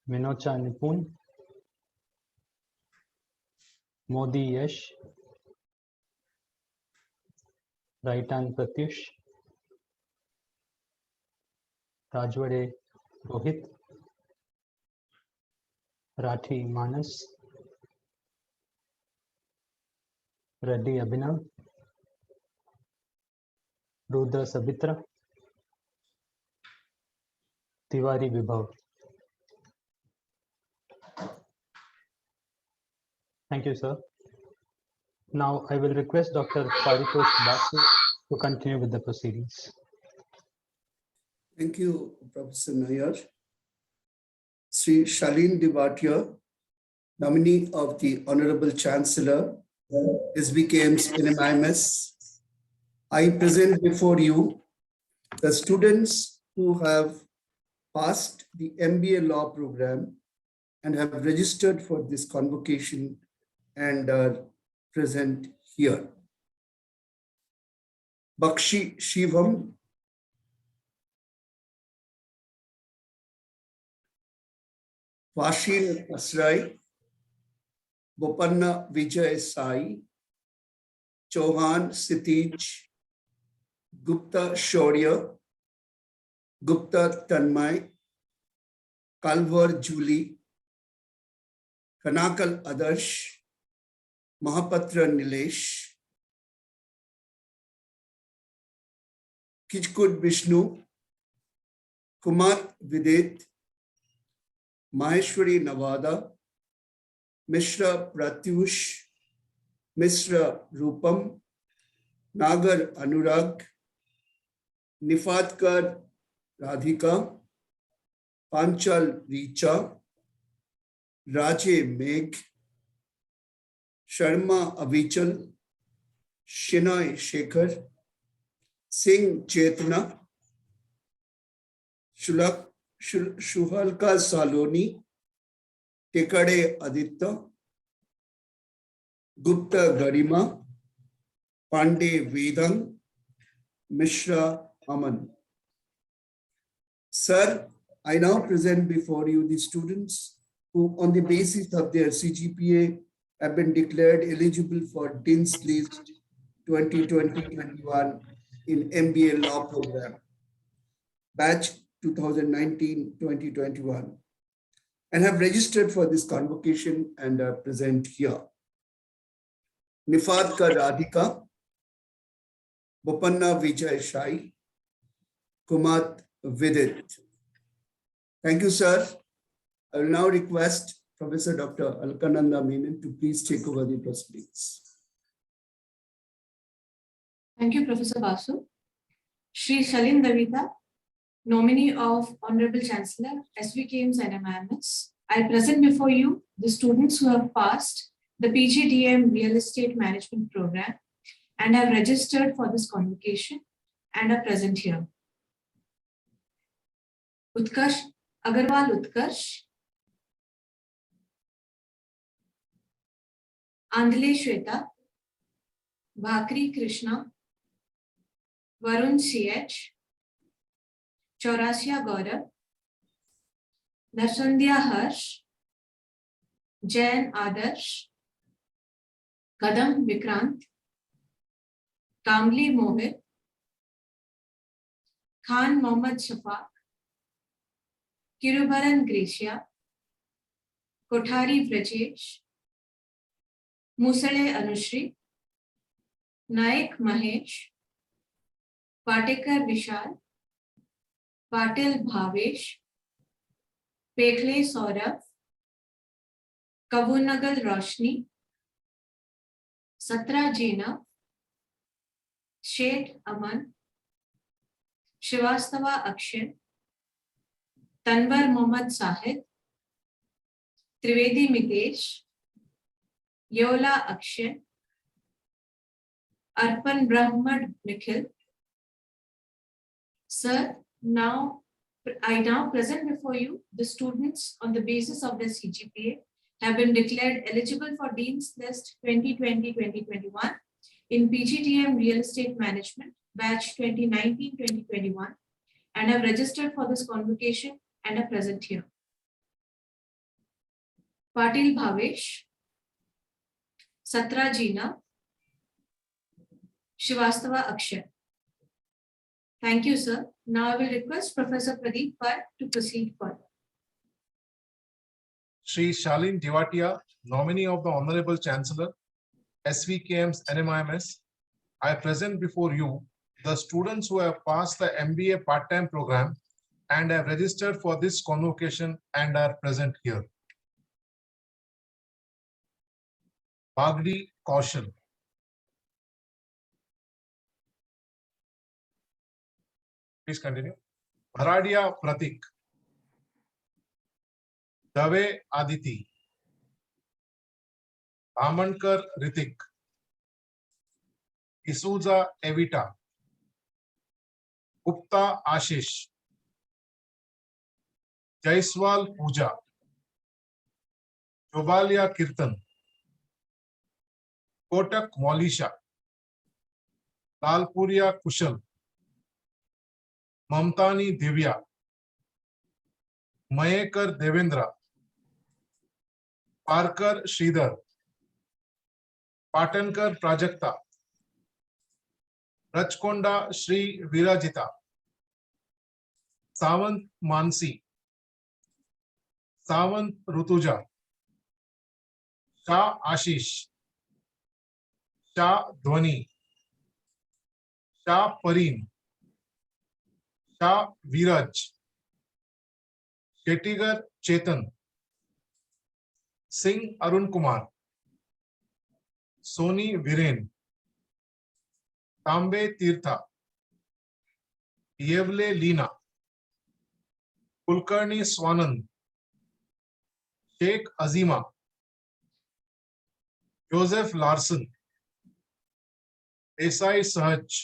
Minocha Nipun. Modi Yash. Raitan Pratyush. Rajwade Rohit. Rathi Manas. Reddy Abhinav. Rudra Sabitra. Tiwari Vibhav. Thank you, sir. Now I will request Dr. Paritosh Basu to continue with the proceedings. Thank you, Professor Nair. Shri Shalin Divatia, nominee of the Honorable Chancellor, SBKM's NMIMS. I present before you the students who have passed the MBA law program and have registered for this convocation and are present here. Bakshi Shivam, Vashin Asrai, Bopanna Vijay Sai, Chauhan Sitij, Gupta Shaurya, Gupta Tanmay, Kalwar Julie, Kanakal Adarsh, Mahapatra Nilesh, Kichkud Vishnu, Kumar Vidit, Maheshwari Nawada, Mishra Pratyush, Mishra Rupam, Nagar Anurag, Nifatkar Radhika, Panchal Richa, Raje Megh, Sharma Avichal, Shinoy Shekhar, Singh Chetna, Shuhalka Saloni, Tekade Aditya, Gupta Garima, Pandey Vedang, Mishra Aman. Sir, I now present before you the students who, on the basis of their CGPA, have been declared eligible for Dean's List 2020-21 in MBA Law Program, batch 2019-2021, and have registered for this convocation and are present here. Nifatkar Radhika, Bopanna Vijay Sai, Kumat Vidit. Thank you, sir. I will now request Professor Dr. Alkananda Menon to please take over the proceedings. Thank you, Professor Basu. Shri Shalin Davita, nominee of Honorable Chancellor, SVKM's NMIMS. I present before you the students who have passed the PGDM Real Estate Management Program and have registered for this convocation and are present here. Utkarsh Agarwal Utkarsh, Andale Shweta, Bhakri Krishna, Varun CH, Chaurasia Gaurav, Narsandhya Harsh, Jain Adarsh, Kadam Vikrant, Kamli Mohit, Khan Mohammad Shafaq, Kirubaran Gracia, Kothari Brajesh, Musale Anushri, Naik Mahesh, Patekar Vishal, Patil Bhavesh, Pekhle Saurav, Kavunagal Roshni, Satra Jena, Shet Aman, Shivastava Akshay, Tanvar Mohammad Sahid, Trivedi Mitesh, Yola Akshay, Arpan Brahmad Nikhil. Sir, I now present before you the students on the basis of their CGPA have been declared eligible for Dean's List 2020-2021 in PGDM Real Estate Management, batch 2019-2021, and have registered for this convocation and are present here. Patil Bhavesh, Satra Jina, Shivastava Akshay. Thank you, sir. Now I will request Professor Pradeep Bhatt to proceed further. Shri Shalin Divatia, nominee of the Honorable Chancellor, SVKM's NMIMS. I present before you the students who have passed the MBA part-time program and have registered for this convocation and are present here. Bagdi Kaushal. Please continue. Bharadia Pratik. Dave Aditi, Dhamankar Hrithik, इसूजा एविटा, Gupta आशीष, जयसवाल पूजा, जोबालिया कीर्तन, कोटक मौलिशा, लालपुरिया कुशल, ममतानी दिव्या, मयेकर देवेंद्र, पारकर श्रीधर, पाटनकर प्राजक्ता, रचकोंडा श्री विराजिता, सावंत मानसी, सावंत ऋतुजा, शाह आशीष, शाह ध्वनि, शाह परीन, शाह वीरज, शेट्टीगर चेतन, सिंह अरुण कुमार, सोनी वीरेन, तांबे तीर्था, Yewale Leena, Kulkarni Swanand, Sheikh Azima, Joseph Larsen, Desai सहज,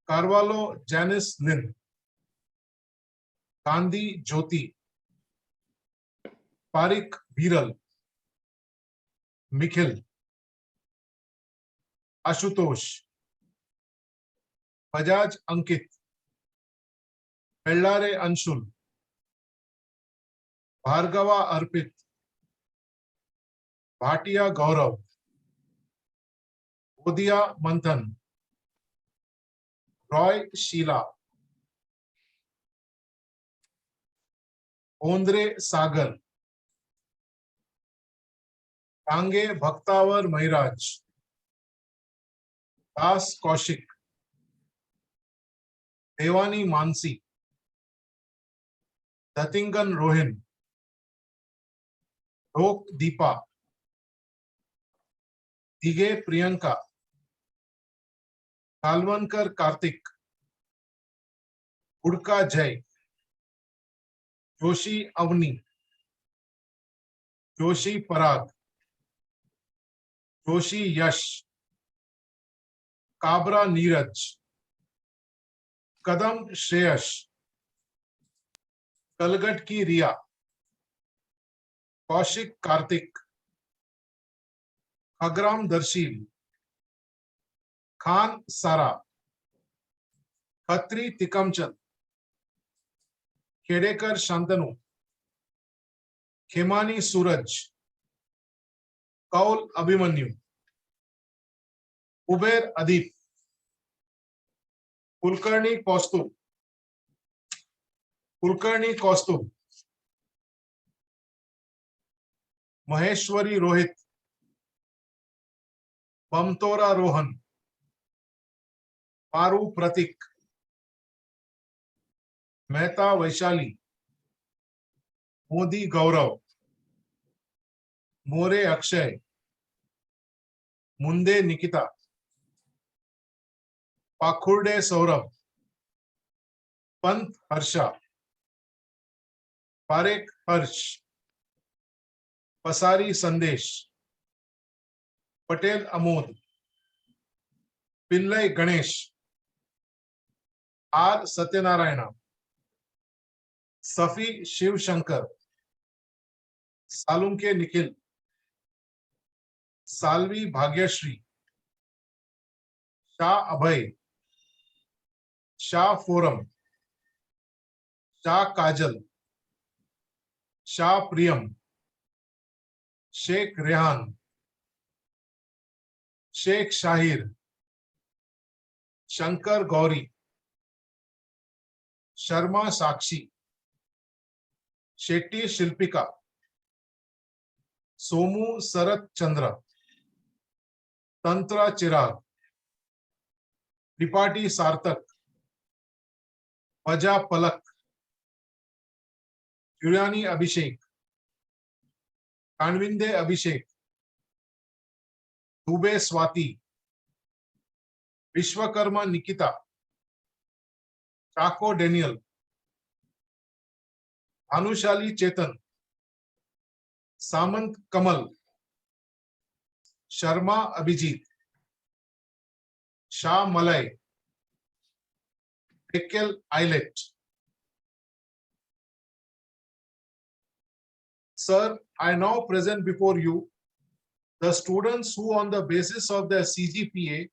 Carvalho Janice लिन, गांधी ज्योति, पारिक बीरल, मिखिल, आशुतोष, बजाज अंकित, बेल्लारे अंशुल, भार्गवा अर्पित, भाटिया गौरव, गोदिया मंथन, रॉय शीला, ओंद्रे सागर, टांगे भक्तावर महिराज, दास कौशिक, देवानी मानसी, दतिंगन रोहिन, ढोक दीपा, दिगे प्रियंका, कालवनकर कार्तिक, उड़का जय, जोशी अवनी, जोशी पराग, जोशी यश, काबरा नीरज, कदम श्रेयस, कलगट की रिया, कौशिक कार्तिक, खग्राम दर्शील, खान सारा, खत्री तिकमचंद, खेडेकर शांतनु, खेमानी सूरज, कौल अभिमन्यु, कुबेर अदीप, कुलकर्णी कौस्तुभ, कुलकर्णी कौस्तुभ, महेश्वरी रोहित, बमतोरा रोहन, पारू प्रतीक, मेहता वैशाली, मोदी गौरव, मोरे अक्षय, मुंदे Nikita, पाखुर्डे Saurabh, Pant Harsha, Parekh Harsh, Pasari Sandesh, Patel Amod, Pillai Ganesh, R Satyanarayan, Safi Shivshankar, Salunke Nikhil, Salvi Bhagyashree, Shah Abhay, Shah Forum, Shah Kajal, Shah Priyam, Shaikh Rehan, Shaikh Shahir, Shankar Gauri, Sharma Sakshi, Shetty Shilpika, Somu Sharat Chandra, Tantra Chirag, Tripathi Sarthak, Vaja Palak, Juliani Abhishek, Kanvinde Abhishek, Dubey Swati, Vishwakarma Nikita, Chacko Daniel, Anushali Chetan, Samant Kamal, Sharma Abhijit, Shah Malay, Ekel Eilert. Sir, I now present before you the students who on the basis of their CGPA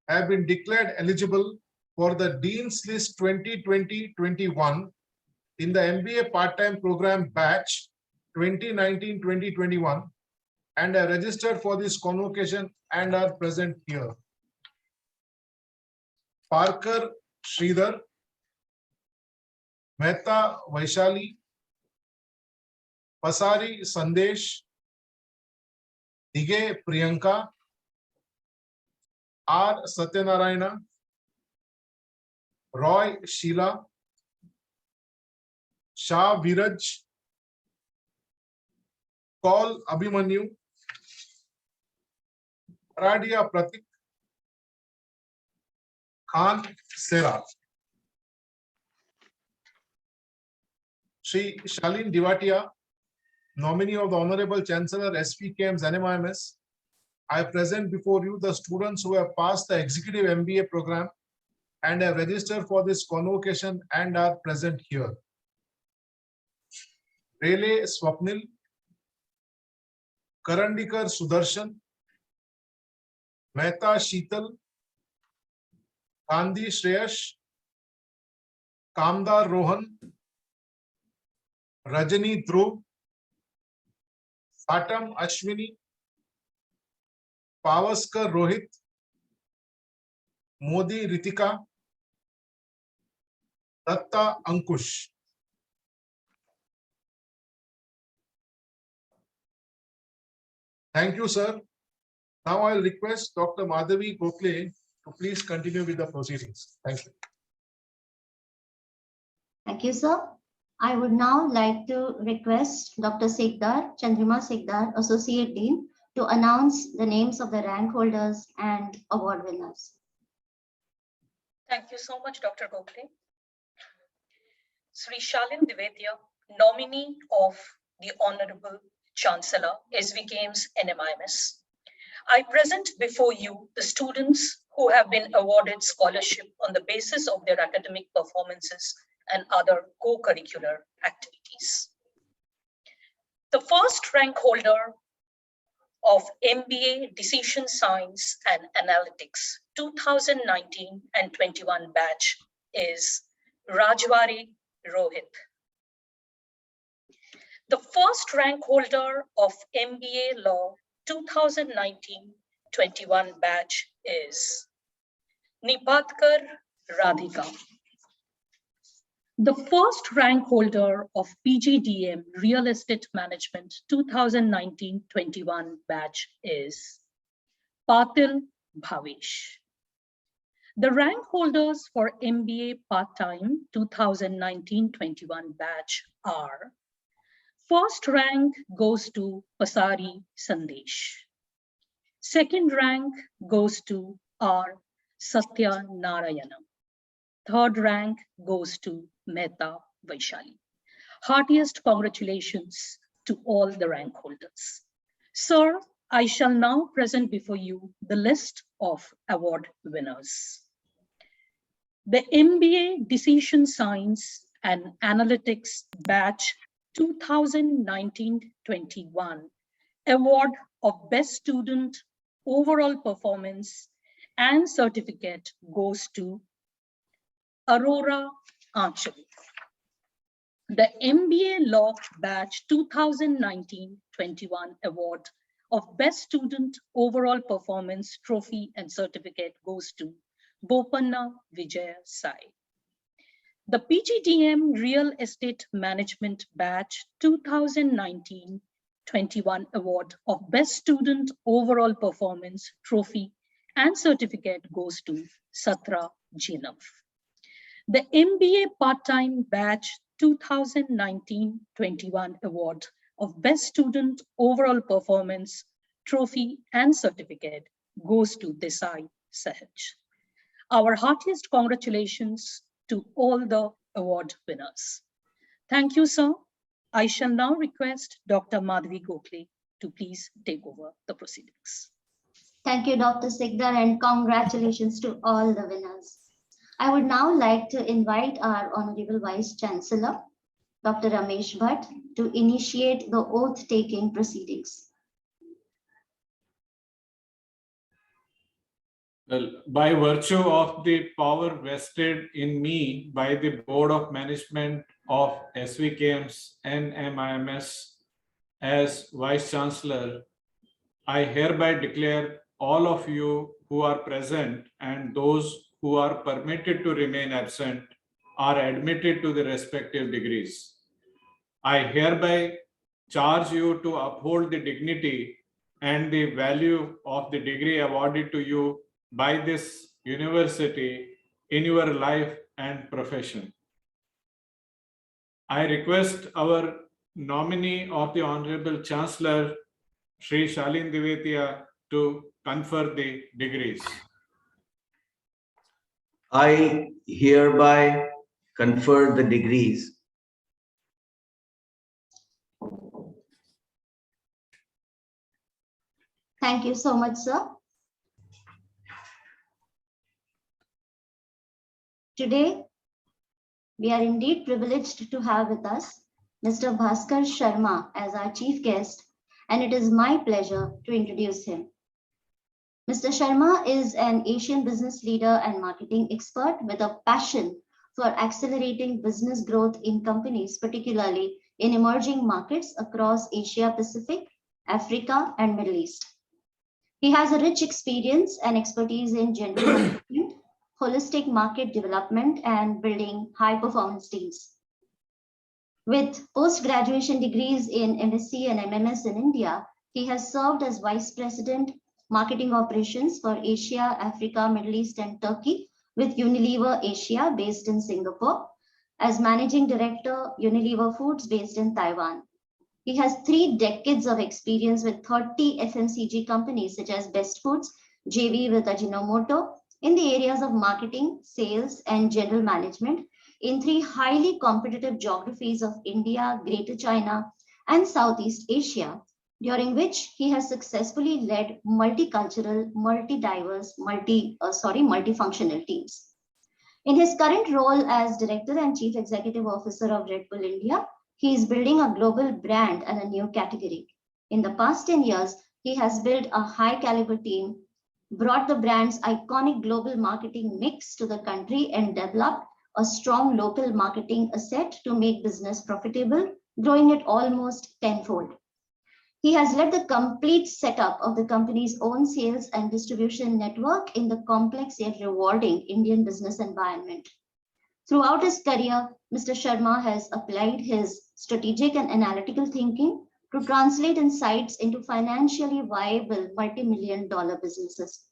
have been declared eligible for the Dean's List 2020-21 in the MBA part-time program batch 2019-2021 and are registered for this convocation and are present here. Parker Sridhar, Mehta Vaishali, Pasari Sandesh, Dige Priyanka, R. Satyanarayana, Roy Sheila, Shah Viraj, Kaul Abhimanyu, Paradia Pratik, Khan Sera. Shri Shalin Divatia, nominee of the Honorable Chancellor SPKM's NMIMS, I present before you the students who have passed the Executive MBA program and have registered for this convocation and are present here. Rele Swapnil, Karandikar Sudarshan, Mehta Sheetal, Gandhi Shreyash, Kamdar Rohan, Rajani Dhruv, Satam Ashwini, Pavaskar Rohit, Modi Ritika, Datta Ankush. Thank you, sir. Now I'll request Dr. Madhavi Gokhale to please continue with the proceedings. Thank you. Thank you, sir. I would now like to request Dr. Sekdar, Chandrima Sekdar, Associate Dean, to announce the names of the rank holders and award winners. Thank you so much, Dr. Gokhale. Shri Shalin Divatia, nominee of the Honorable Chancellor, SVKM's NMIMS. I present before you the students who have been awarded scholarship on the basis of their academic performances and other co-curricular activities. The first rank holder of MBA Decision Science and Analytics 2019 and 21 batch is Rajwari Rohit. The first rank holder of MBA Law 2019-21 batch is Nipatkar Radhika. The first rank holder of PGDM Real Estate Management 2019-21 batch is Patil Bhavesh. The rank holders for MBA Part-Time 2019-21 batch are: first rank goes to Pasari Sandesh. Second rank goes to R. Satya Narayana. Third rank goes to Mehta Vaishali. Heartiest congratulations to all the rank holders. Sir, I shall now present before you the list of award winners. The MBA Decision Science and Analytics batch 2019-21 award of Best Student Overall Performance and certificate goes to Aurora Anchal. The MBA Law batch 2019-21 award of Best Student Overall Performance trophy and certificate goes to Bopanna Vijaya Sai. The PGDM Real Estate Management batch 2019-21 award of Best Student Overall Performance trophy and certificate goes to Satra Jinav. The MBA Part-Time batch 2019-21 award of Best Student Overall Performance trophy and certificate goes to Desai Sahaj. Our heartiest congratulations to all the award winners. Thank you, sir. I shall now request Dr. Madhavi Gokhale to please take over the proceedings. Thank you, Dr. Sikdar, and congratulations to all the winners. I would now like to invite our Honorable Vice Chancellor, Dr. Ameesh Bhatt, to initiate the oath-taking proceedings. Well, by virtue of the power vested in me by the Board of Management of SVKM's NMIMS as Vice Chancellor, I hereby declare all of you who are present and those who are permitted to remain absent are admitted to the respective degrees. I hereby charge you to uphold the dignity and the value of the degree awarded to you by this university in your life and profession. I request our nominee of the Honorable Chancellor, Shri Shalin Divetia, to confer the degrees. I hereby confer the degrees Thank you so much, sir. Today, we are indeed privileged to have with us Mr. Bhaskar Sharma as our chief guest, and it is my pleasure to introduce him. Mr. Sharma is an Asian business leader and marketing expert with a passion for accelerating business growth in companies, particularly in emerging markets across Asia Pacific, Africa, and Middle East. He has a rich experience and expertise in general management, holistic market development, and building high-performance teams. With post-graduation degrees in MSc and MMS in India, he has served as Vice President, Marketing Operations for Asia, Africa, Middle East, and Turkey with Unilever Asia based in Singapore, as Managing Director, Unilever Foods based in Taiwan. He has 3 decades of experience with 30 FMCG companies such as Best Foods, JV with Ajinomoto, in the areas of marketing, sales, and general management in 3 highly competitive geographies of India, Greater China, and Southeast Asia, during which he has successfully led multicultural, multi-diverse, multifunctional teams. In his current role as Director and Chief Executive Officer of Red Bull India, he is building a global brand and a new category. In the past 10 years, he has built a high-caliber team, brought the brand's iconic global marketing mix to the country, and developed a strong local marketing asset to make business profitable, growing it almost tenfold. He has led the complete setup of the company's own sales and distribution network in the complex yet rewarding Indian business environment. Throughout his career, Mr. Sharma has applied his strategic and analytical thinking to translate insights into financially viable multi-million-dollar businesses.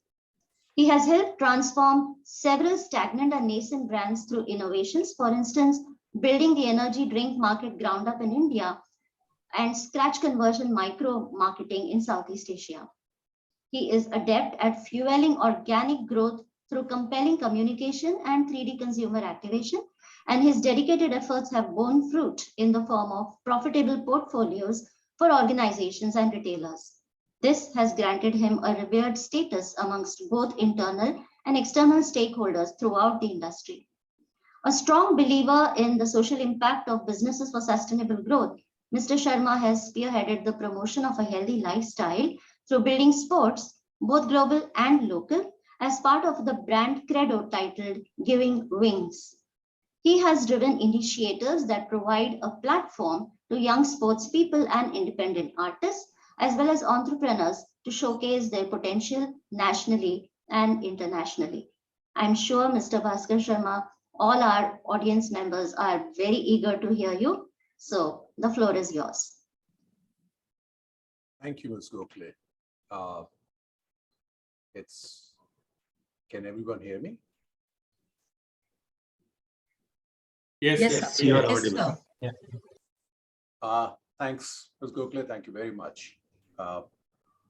He has helped transform several stagnant and nascent brands through innovations, for instance, building the energy drink market ground up in India and scratch conversion micro marketing in Southeast Asia. He is adept at fueling organic growth through compelling communication and 3D consumer activation, and his dedicated efforts have borne fruit in the form of profitable portfolios for organizations and retailers. This has granted him a revered status amongst both internal and external stakeholders throughout the industry. A strong believer in the social impact of businesses for sustainable growth, Mr. Sharma has spearheaded the promotion of a healthy lifestyle through building sports, both global and local, as part of the brand credo titled Giving Wings. He has driven initiatives that provide a platform to young sports people and independent artists, as well as entrepreneurs, to showcase their potential nationally and internationally. I'm sure, Mr. Bhaskar Sharma, all our audience members are very eager to hear you. So the floor is yours. Thank you, Ms. Gokhale. Can everyone hear me? Yes, Yes, You are Yes, audible. sir. Thanks, Ms. Gokhale. Thank you very much. I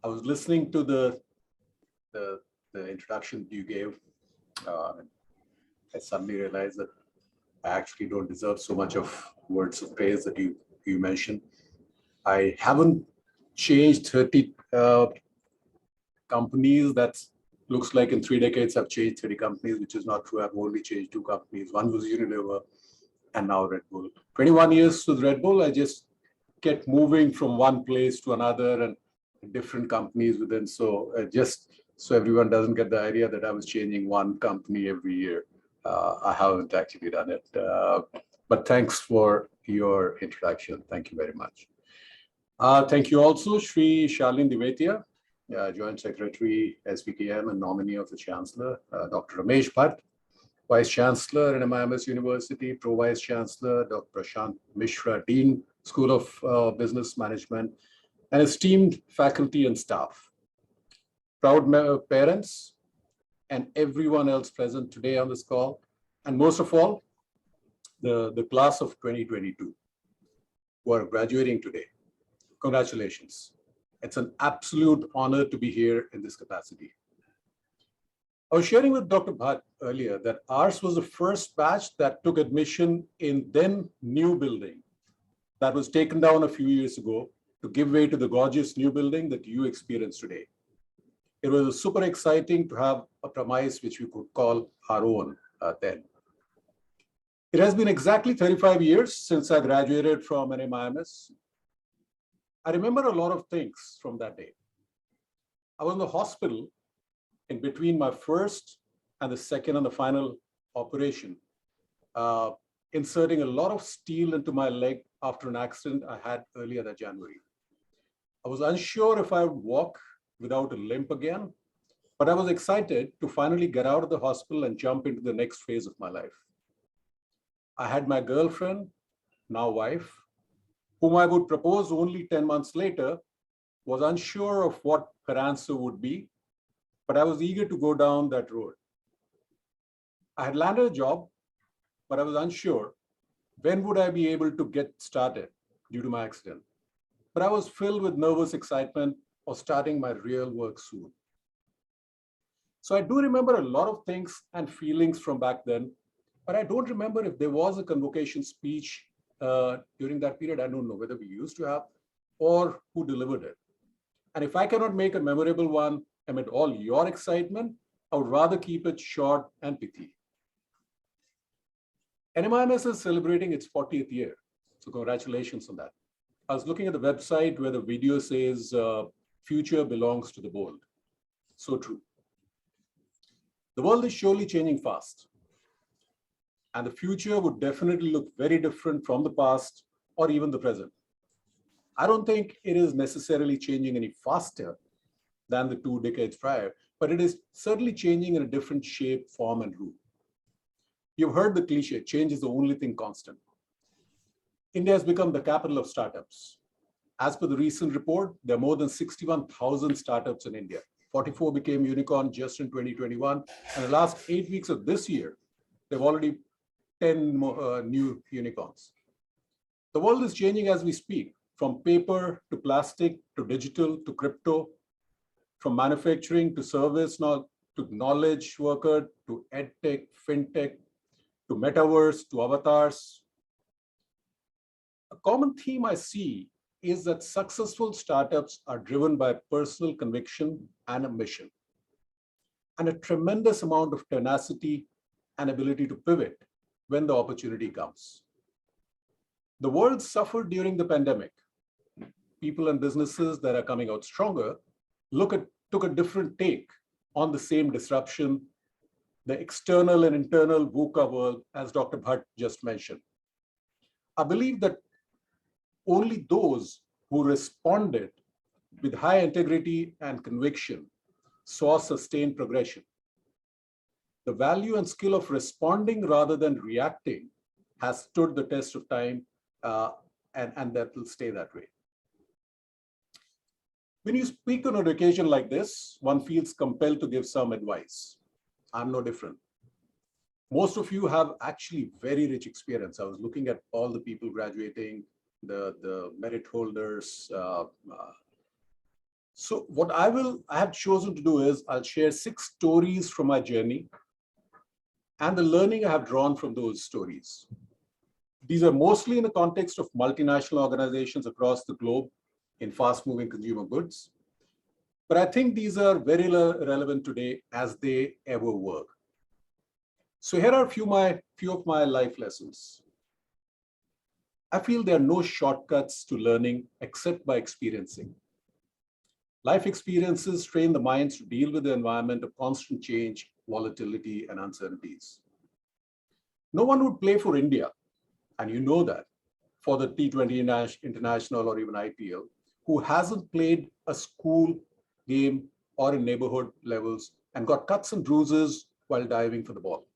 was listening to the introduction you gave. I suddenly realized that I actually don't deserve so much of words of praise that you mentioned. I haven't changed 30 companies. That looks like in 3 decades I've changed 30 companies, which is not true. I've only changed 2 companies. One was Unilever and now Red Bull. 21 years with Red Bull, I just kept moving from one place to another and different companies within. So just so everyone doesn't get the idea that I was changing one company every year. I haven't actually done it. But thanks for your introduction. Thank you very much. Thank you also, Shri Shalin Divetia, Joint Secretary, SBKM, and nominee of the Chancellor, Dr. Ameesh Bhatt, Vice Chancellor at MIMS University, Pro Vice Chancellor, Dr. Prashant Mishra, Dean, School of Business Management, and esteemed faculty and staff, proud parents, and everyone else present today on this call, and most of all, the class of 2022 who are graduating today. Congratulations. It's an absolute honor to be here in this capacity. I was sharing with Dr. Bhatt earlier that ours was the first batch that took admission in then new building that was taken down a few years ago to give way to the gorgeous new building that you experience today. It was super exciting to have a premise which we could call our own then. It has been exactly 35 years since I graduated from NMIMS. I remember a lot of things from that day. I was in the hospital in between my first and the second and the final operation, inserting a lot of steel into my leg after an accident I had earlier that January. I was unsure if I would walk without a limp again, but I was excited to finally get out of the hospital and jump into the next phase of my life. I had my girlfriend, now wife, whom I would propose only 10 months later, was unsure of what her answer would be, but I was eager to go down that road. I had landed a job, but I was unsure when would I be able to get started due to my accident. But I was filled with nervous excitement of starting my real work soon. So I do remember a lot of things and feelings from back then, but I don't remember if there was a convocation speech during that period. I don't know whether we used to have or who delivered it. And if I cannot make a memorable one amid all your excitement, I would rather keep it short and pithy. NMIMS is celebrating its 40th year, so congratulations on that. I was looking at the website where the video says, future belongs to the bold. So true. The world is surely changing fast, and the future would definitely look very different from the past or even the present. I don't think it is necessarily changing any faster than the 2 decades prior, but it is certainly changing in a different shape, form, and route. You've heard the cliche, change is the only thing constant. India has become the capital of startups. As per the recent report, there are more than 61,000 startups in India. 44 became unicorn just in 2021. And the last 8 weeks of this year, there have already 10 more, new unicorns. The world is changing as we speak, from paper to plastic to digital to crypto, from manufacturing to service, to knowledge worker to edtech, fintech, to metaverse, to avatars. A common theme I see is that successful startups are driven by personal conviction and a mission, and a tremendous amount of tenacity and ability to pivot when the opportunity comes. The world suffered during the pandemic. People and businesses that are coming out stronger took a different take on the same disruption, the external and internal VUCA world, as Dr. Bhatt just mentioned. I believe that only those who responded with high integrity and conviction saw sustained progression. The value and skill of responding rather than reacting has stood the test of time, and that will stay that way. When you speak on an occasion like this, one feels compelled to give some advice. I'm no different. Most of you have actually very rich experience. I was looking at all the people graduating, the merit holders. So what I have chosen to do is I'll share 6 stories from my journey and the learning I have drawn from those stories. These are mostly in the context of multinational organizations across the globe in fast-moving consumer goods. But I think these are very relevant today as they ever were. So here are a few of my life lessons. I feel there are no shortcuts to learning except by experiencing. Life experiences train the minds to deal with the environment of constant change, volatility, and uncertainties. No one would play for India, and you know that, for the T20 International or even IPL, who hasn't played a school game or in neighborhood levels and got cuts and bruises while diving for the ball.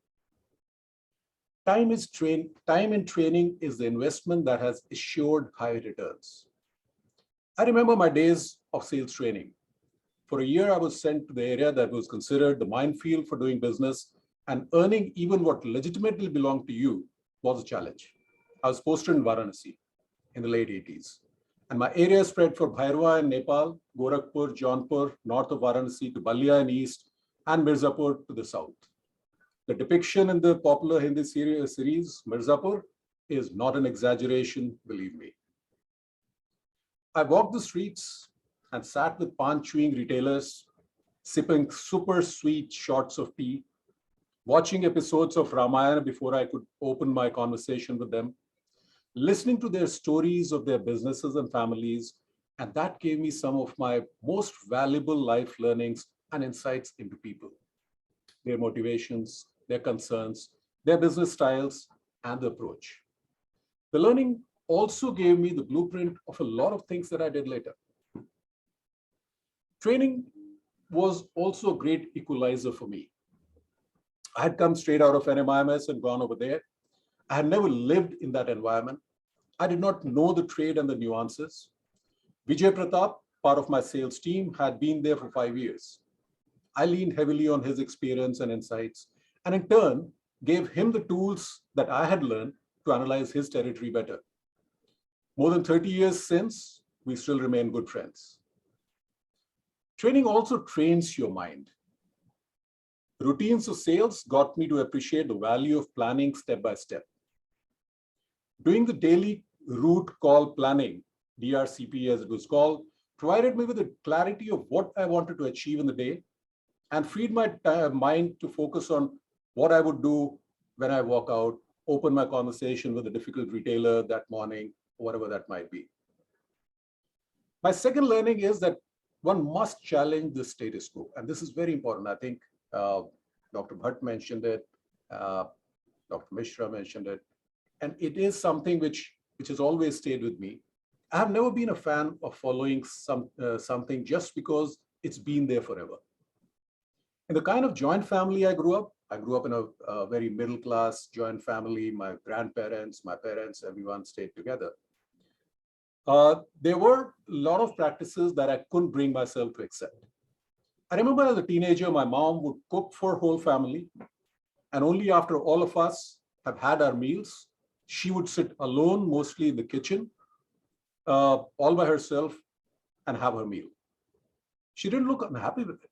Time in training is the investment that has assured high returns. I remember my days of sales training. For a year, I was sent to the area that was considered the minefield for doing business, and earning even what legitimately belonged to you was a challenge. I was posted in Varanasi in the late 80s. And my area spread for Bhairava in Nepal, Gorakhpur, Jaunpur, north of Varanasi to Balia in east, and Mirzapur to the south. The depiction in the popular Hindi series, Mirzapur, is not an exaggeration, believe me. I walked the streets and sat with pan-chewing retailers, sipping super sweet shots of tea, watching episodes of Ramayana before I could open my conversation with them, listening to their stories of their businesses and families, and that gave me some of my most valuable life learnings and insights into people, their motivations, their concerns, their business styles, and the approach. The learning also gave me the blueprint of a lot of things that I did later. Training was also a great equalizer for me. I had come straight out of NMIMS and gone over there. I had never lived in that environment. I did not know the trade and the nuances. Vijay Pratap, part of my sales team, had been there for 5 years. I leaned heavily on his experience and insights, and in turn, gave him the tools that I had learned to analyze his territory better. More than 30 years since, we still remain good friends. Training also trains your mind. Routines of sales got me to appreciate the value of planning step by step. Doing the daily route call planning, DRCP as it was called, provided me with a clarity of what I wanted to achieve in the day and freed my mind to focus on what I would do when I walk out, open my conversation with a difficult retailer that morning, whatever that might be. My second learning is that one must challenge the status quo. And this is very important. I think Dr. Bhatt mentioned it, Dr. Mishra mentioned it, and it is something which has always stayed with me. I have never been a fan of following something just because it's been there forever. In the kind of joint family I grew up in a very middle-class joint family. My grandparents, my parents, everyone stayed together. There were a lot of practices that I couldn't bring myself to accept. I remember as a teenager, my mom would cook for whole family, and only after all of us have had our meals, she would sit alone, mostly in the kitchen, all by herself, and have her meal. She didn't look unhappy with it.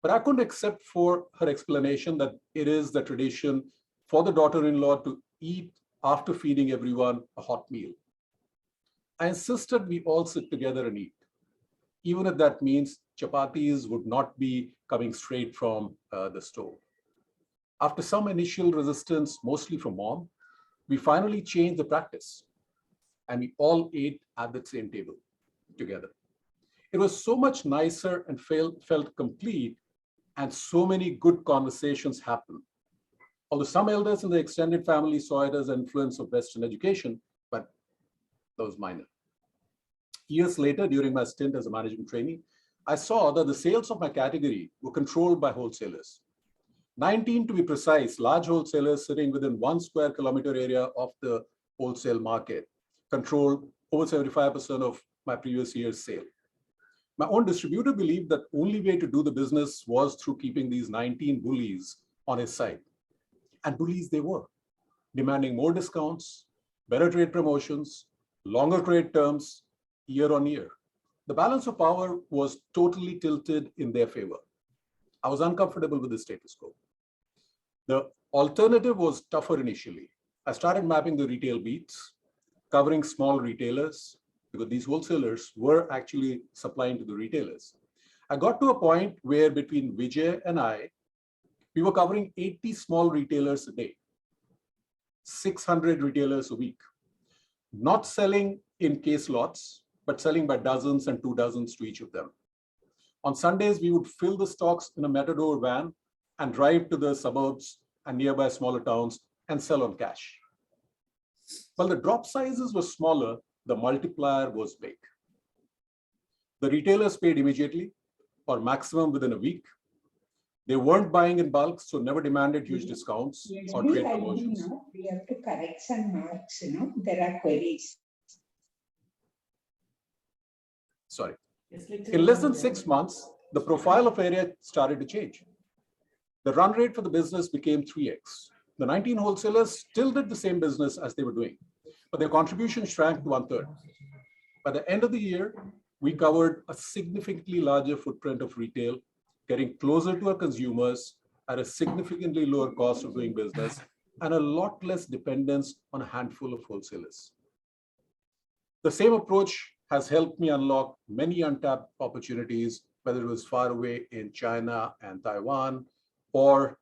But I couldn't accept for her explanation that it is the tradition for the daughter-in-law to eat after feeding everyone a hot meal. I insisted we all sit together and eat, even if that means chapatis would not be coming straight from the stove. After some initial resistance, mostly from mom, we finally changed the practice and we all ate at the same table together. It was so much nicer and felt complete, and so many good conversations happened. Although some elders in the extended family saw it as an influence of Western education, but that was minor. Years later, during my stint as a management trainee, I saw that the sales of my category were controlled by wholesalers. 19 to be precise, large wholesalers sitting within 1 square kilometer area of the wholesale market controlled over 75% of my previous year's sale. My own distributor believed that only way to do the business was through keeping these 19 bullies on his side. And bullies they were, demanding more discounts, better trade promotions, longer trade terms, year on year. The balance of power was totally tilted in their favor. I was uncomfortable with the status quo. The alternative was tougher initially. I started mapping the retail beats, covering small retailers, because these wholesalers were actually supplying to the retailers. I got to a point where between Vijay and I, we were covering 80 small retailers a day, 600 retailers a week, not selling in case lots, but selling by dozens and 2 dozens to each of them. On Sundays, we would fill the stocks in a Matador van and drive to the suburbs and nearby smaller towns and sell on cash. While the drop sizes were smaller, the multiplier was big. The retailers paid immediately or maximum within a week. They weren't buying in bulk, so never demanded huge discounts or trade promotions. We have to correct some marks, there are queries. Sorry. In less than 6 months, the profile of area started to change. The run rate for the business became 3x. The 19 wholesalers still did the same business as they were doing, but their contribution shrank to 1/3. By the end of the year, we covered a significantly larger footprint of retail, getting closer to our consumers at a significantly lower cost of doing business and a lot less dependence on a handful of wholesalers. The same approach has helped me unlock many untapped opportunities, whether it was far away in China and Taiwan, or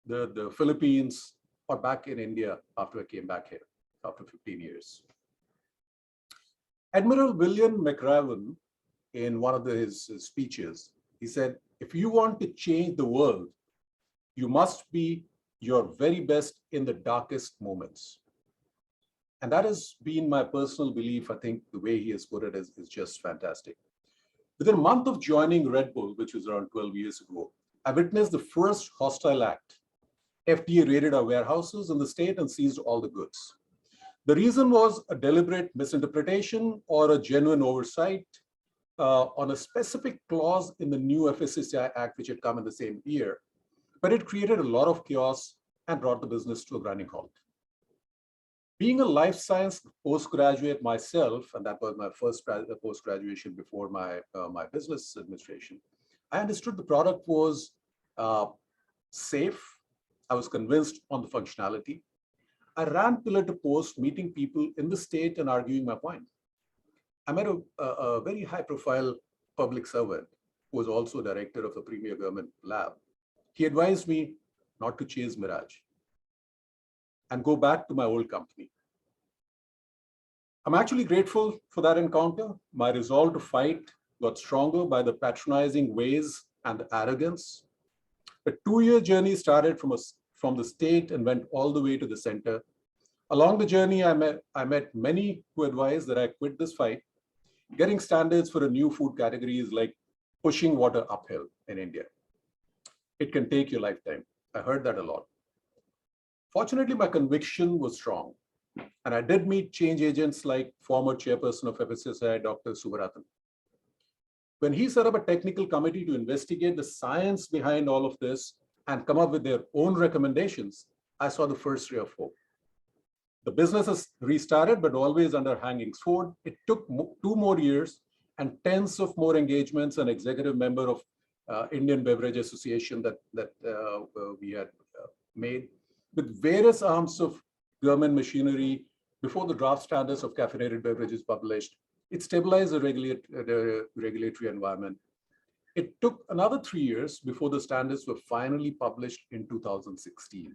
the Philippines, or back in India after I came back here after 15 years. Admiral William McRaven, in one of his speeches, he said, if you want to change the world, you must be your very best in the darkest moments. And that has been my personal belief. I think the way he has put it is just fantastic. Within a month of joining Red Bull, which was around 12 years ago, I witnessed the first hostile act. FDA raided our warehouses in the state and seized all the goods. The reason was a deliberate misinterpretation or a genuine oversight on a specific clause in the new FSSAI Act, which had come in the same year, but it created a lot of chaos and brought the business to a grinding halt. Being a life science postgraduate myself, and that was my first post-graduation before my business administration, I understood the product was safe. I was convinced on the functionality. I ran pillar to post, meeting people in the state and arguing my point. I met a very high-profile public servant who was also director of a premier government lab. He advised me not to chase Mirage and go back to my old company. I'm actually grateful for that encounter. My resolve to fight got stronger by the patronizing ways and the arrogance. A 2-year journey started from the state and went all the way to the center. Along the journey, I met many who advised that I quit this fight. Getting standards for a new food category is like pushing water uphill in India. It can take your lifetime. I heard that a lot. Fortunately, my conviction was strong. And I did meet change agents like former chairperson of FSSAI, Dr. Subaratan. When he set up a technical committee to investigate the science behind all of this and come up with their own recommendations, I saw the first ray of hope. The business has restarted, but always under hanging sword. It took 2 more years and tens of more engagements, an executive member of Indian Beverage Association that we had made with various arms of government machinery before the draft standards of caffeinated beverages published. It stabilized the regulatory environment. It took another 3 years before the standards were finally published in 2016.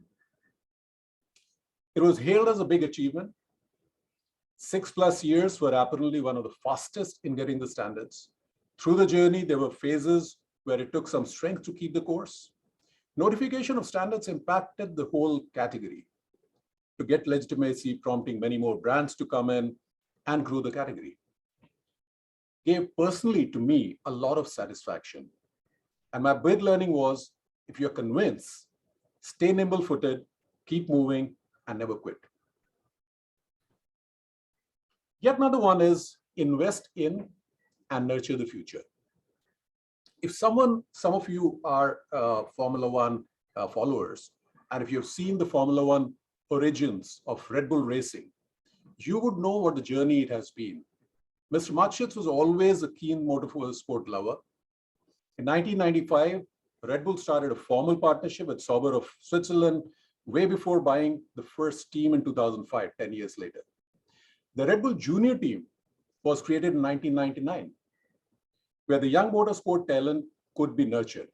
It was hailed as a big achievement. 6+ years were apparently one of the fastest in getting the standards. Through the journey, there were phases where it took some strength to keep the course. Notification of standards impacted the whole category to get legitimacy, prompting many more brands to come in and grow the category. Gave personally to me a lot of satisfaction. And my big learning was, if you're convinced, stay nimble-footed, keep moving, and never quit. Yet another one is invest in and nurture the future. If some of you are Formula One followers, and if you've seen the Formula One origins of Red Bull racing, you would know what the journey it has been. Mr. Matschitz was always a keen motorsport lover. In 1995, Red Bull started a formal partnership with Sauber of Switzerland way before buying the first team in 2005, 10 years later. The Red Bull Junior team was created in 1999, where the young motorsport talent could be nurtured.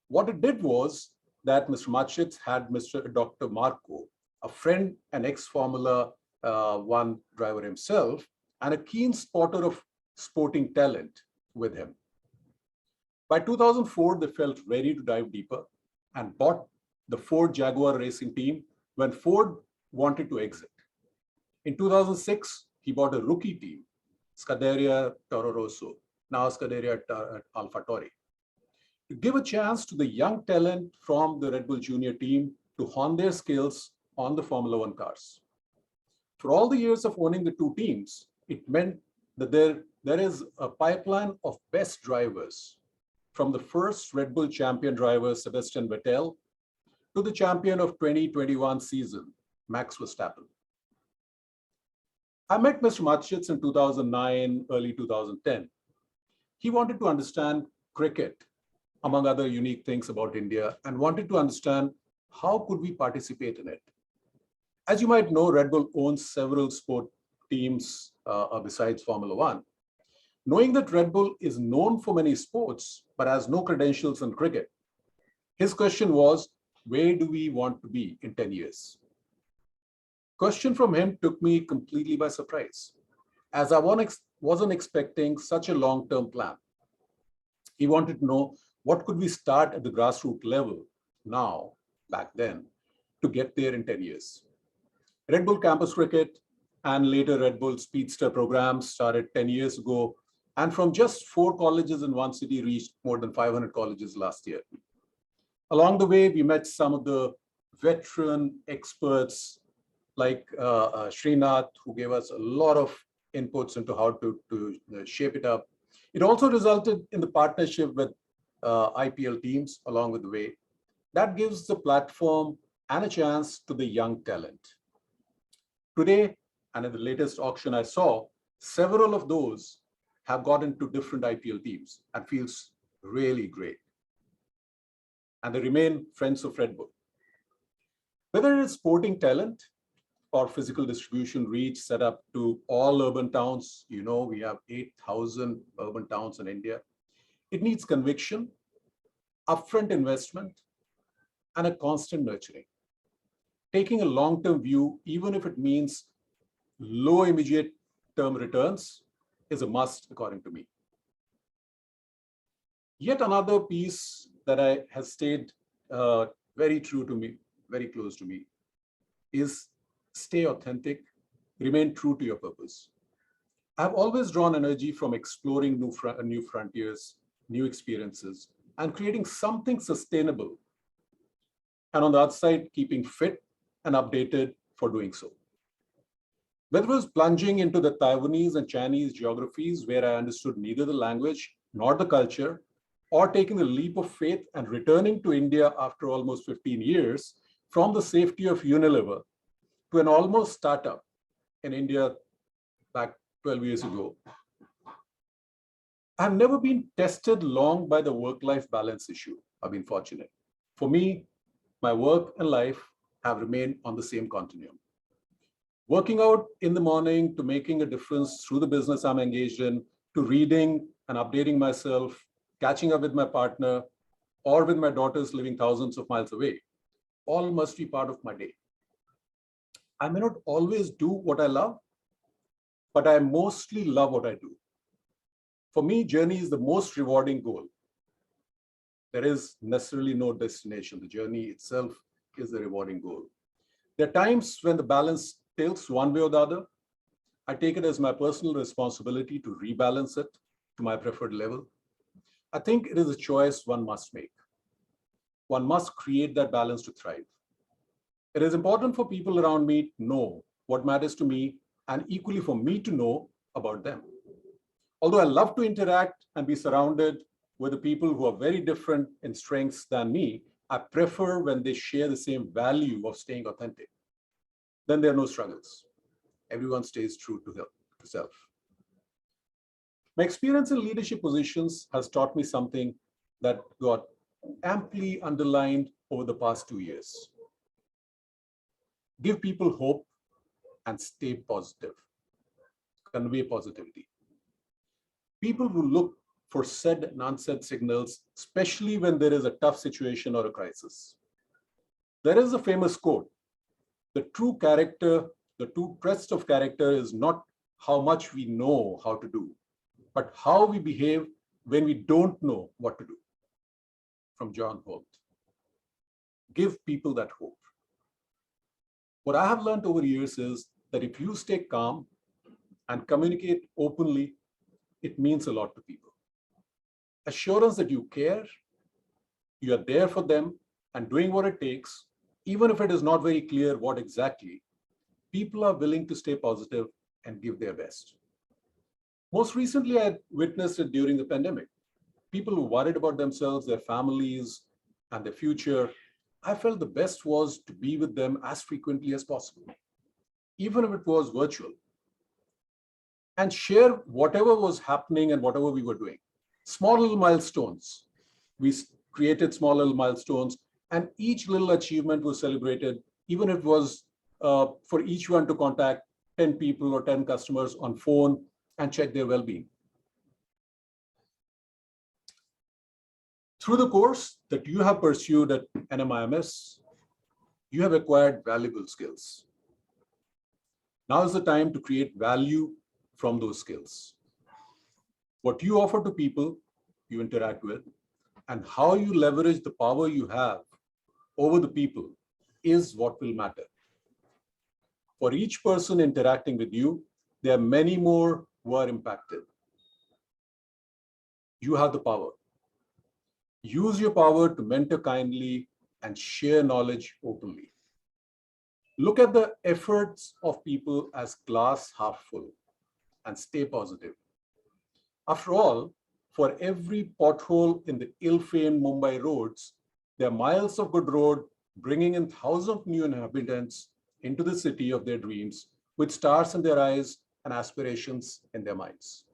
What it did was that Mr. Matschitz had Dr. Marco, a friend and ex-Formula One driver himself, and a keen spotter of sporting talent with him. By 2004, they felt ready to dive deeper and bought the Ford Jaguar racing team when Ford wanted to exit. In 2006, he bought a rookie team, Scuderia Toro Rosso, now Scuderia AlphaTauri, to give a chance to the young talent from the Red Bull Junior team to hone their skills on the Formula One cars. For all the years of owning the two teams, it meant that there is a pipeline of best drivers, from the first Red Bull champion driver, Sebastian Vettel, to the champion of 2021 season, Max Verstappen. I met Mr. Matschitz in 2009, early 2010. He wanted to understand cricket, among other unique things about India, and wanted to understand how could we participate in it. As you might know, Red Bull owns several sport teams besides Formula One. Knowing that Red Bull is known for many sports, but has no credentials in cricket, his question was, where do we want to be in 10 years? Question from him took me completely by surprise, as I wasn't expecting such a long-term plan. He wanted to know what could we start at the grassroots level now, back then, to get there in 10 years. Red Bull Campus Cricket and later Red Bull Speedster programs started 10 years ago, and from just 4 colleges in one city reached more than 500 colleges last year. Along the way, we met some of the veteran experts like Shri, who gave us a lot of inputs into how to shape it up. It also resulted in the partnership with IPL teams along with the way. That gives the platform and a chance to the young talent. Today, and in the latest auction I saw, several of those have got into different IPL teams and feels really great. And they remain friends of Red Bull. Whether it's sporting talent or physical distribution reach set up to all urban towns, you know, we have 8,000 urban towns in India. It needs conviction, upfront investment, and a constant nurturing. Taking a long-term view, even if it means low immediate term returns, is a must, according to me. Yet another piece that has stayed very true to me, very close to me, is stay authentic, remain true to your purpose. I've always drawn energy from exploring new frontiers, new experiences, and creating something sustainable. And on the other side, keeping fit and updated for doing so. Whether it was plunging into the Taiwanese and Chinese geographies where I understood neither the language nor the culture, or taking the leap of faith and returning to India after almost 15 years from the safety of Unilever to an almost startup in India back 12 years ago. I've never been tested long by the work-life balance issue. I've been fortunate. For me, my work and life have remained on the same continuum. Working out in the morning to making a difference through the business I'm engaged in, to reading and updating myself, catching up with my partner, or with my daughters living thousands of miles away, all must be part of my day. I may not always do what I love, but I mostly love what I do. For me, journey is the most rewarding goal. There is necessarily no destination. The journey itself is the rewarding goal. There are times when the balance tilts one way or the other. I take it as my personal responsibility to rebalance it to my preferred level. I think it is a choice one must make. One must create that balance to thrive. It is important for people around me to know what matters to me, and equally for me to know about them. Although I love to interact and be surrounded with the people who are very different in strengths than me, I prefer when they share the same value of staying authentic. Then there are no struggles. Everyone stays true to self. My experience in leadership positions has taught me something that got amply underlined over the past 2 years. Give people hope and stay positive. Convey positivity. People will look for said and unsaid signals, especially when there is a tough situation or a crisis. There is a famous quote: the true test of character is not how much we know how to do, but how we behave when we don't know what to do. From John Holt. Give people that hope. What I have learned over years is that if you stay calm and communicate openly, it means a lot to people. Assurance that you care, you are there for them and doing what it takes, even if it is not very clear what exactly, people are willing to stay positive and give their best. Most recently, I witnessed it during the pandemic. People who worried about themselves, their families, and their future. I felt the best was to be with them as frequently as possible, even if it was virtual, and share whatever was happening and whatever we were doing. Small little milestones. We created small little milestones, and each little achievement was celebrated, even if it was for each one to contact 10 people or 10 customers on phone and check their well-being. Through the course that you have pursued at NMIMS, you have acquired valuable skills. Now is the time to create value from those skills. What you offer to people you interact with and how you leverage the power you have over the people is what will matter. For each person interacting with you, there are many more who are impacted. You have the power. Use your power to mentor kindly and share knowledge openly. Look at the efforts of people as glass half full and stay positive. After all, for every pothole in the ill-famed Mumbai roads, there are miles of good road bringing in thousands of new inhabitants into the city of their dreams with stars in their eyes and aspirations in their minds.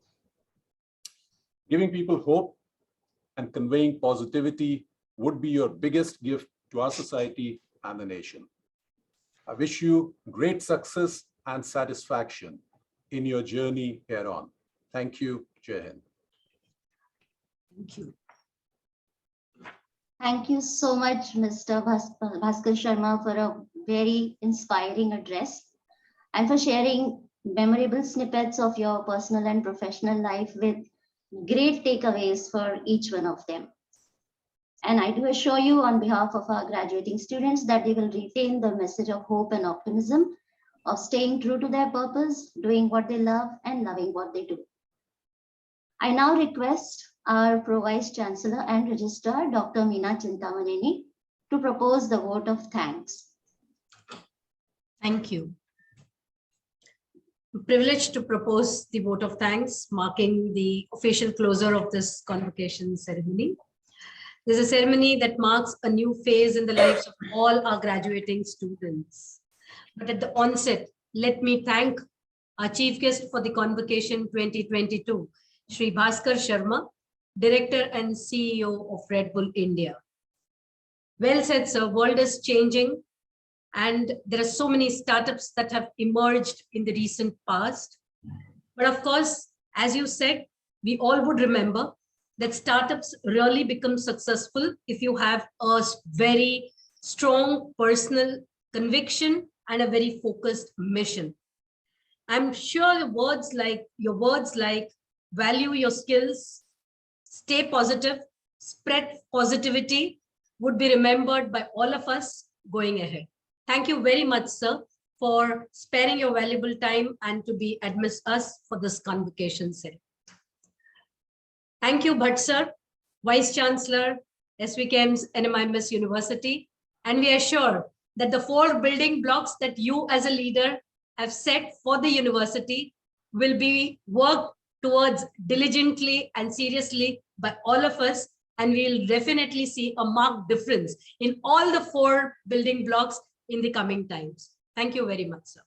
Giving people hope and conveying positivity would be your biggest gift to our society and the nation. I wish you great success and satisfaction in your journey hereon. Thank you. Jai Hind. Thank you. Thank you so much, Mr. Bhaskar Sharma, for a very inspiring address and for sharing memorable snippets of your personal and professional life with great takeaways for each one of them. And I do assure you on behalf of our graduating students that they will retain the message of hope and optimism, of staying true to their purpose, doing what they love and loving what they do. I now request our Pro-Vice Chancellor and Registrar, Dr. Meena Chintamaneni, to propose the vote of thanks. Thank you. Privileged to propose the vote of thanks, marking the official closure of this convocation ceremony. This is a ceremony that marks a new phase in the lives of all our graduating students. But at the onset, let me thank our chief guest for the convocation 2022, Shri Bhaskar Sharma, Director and CEO of Red Bull India. Well said, sir. World is changing, and there are so many startups that have emerged in the recent past. But of course, as you said, we all would remember that startups really become successful if you have a very strong personal conviction and a very focused mission. I'm sure your words like value your skills, stay positive, spread positivity would be remembered by all of us going ahead. Thank you very much, sir, for sparing your valuable time and to be amidst us for this convocation ceremony. Thank you, Bhatt sir, Vice Chancellor, SVKM's NMIMS University, and we are sure that the 4 building blocks that you as a leader have set for the university will be worked towards diligently and seriously by all of us, and we'll definitely see a marked difference in all the 4 building blocks in the coming times. Thank you very much, sir.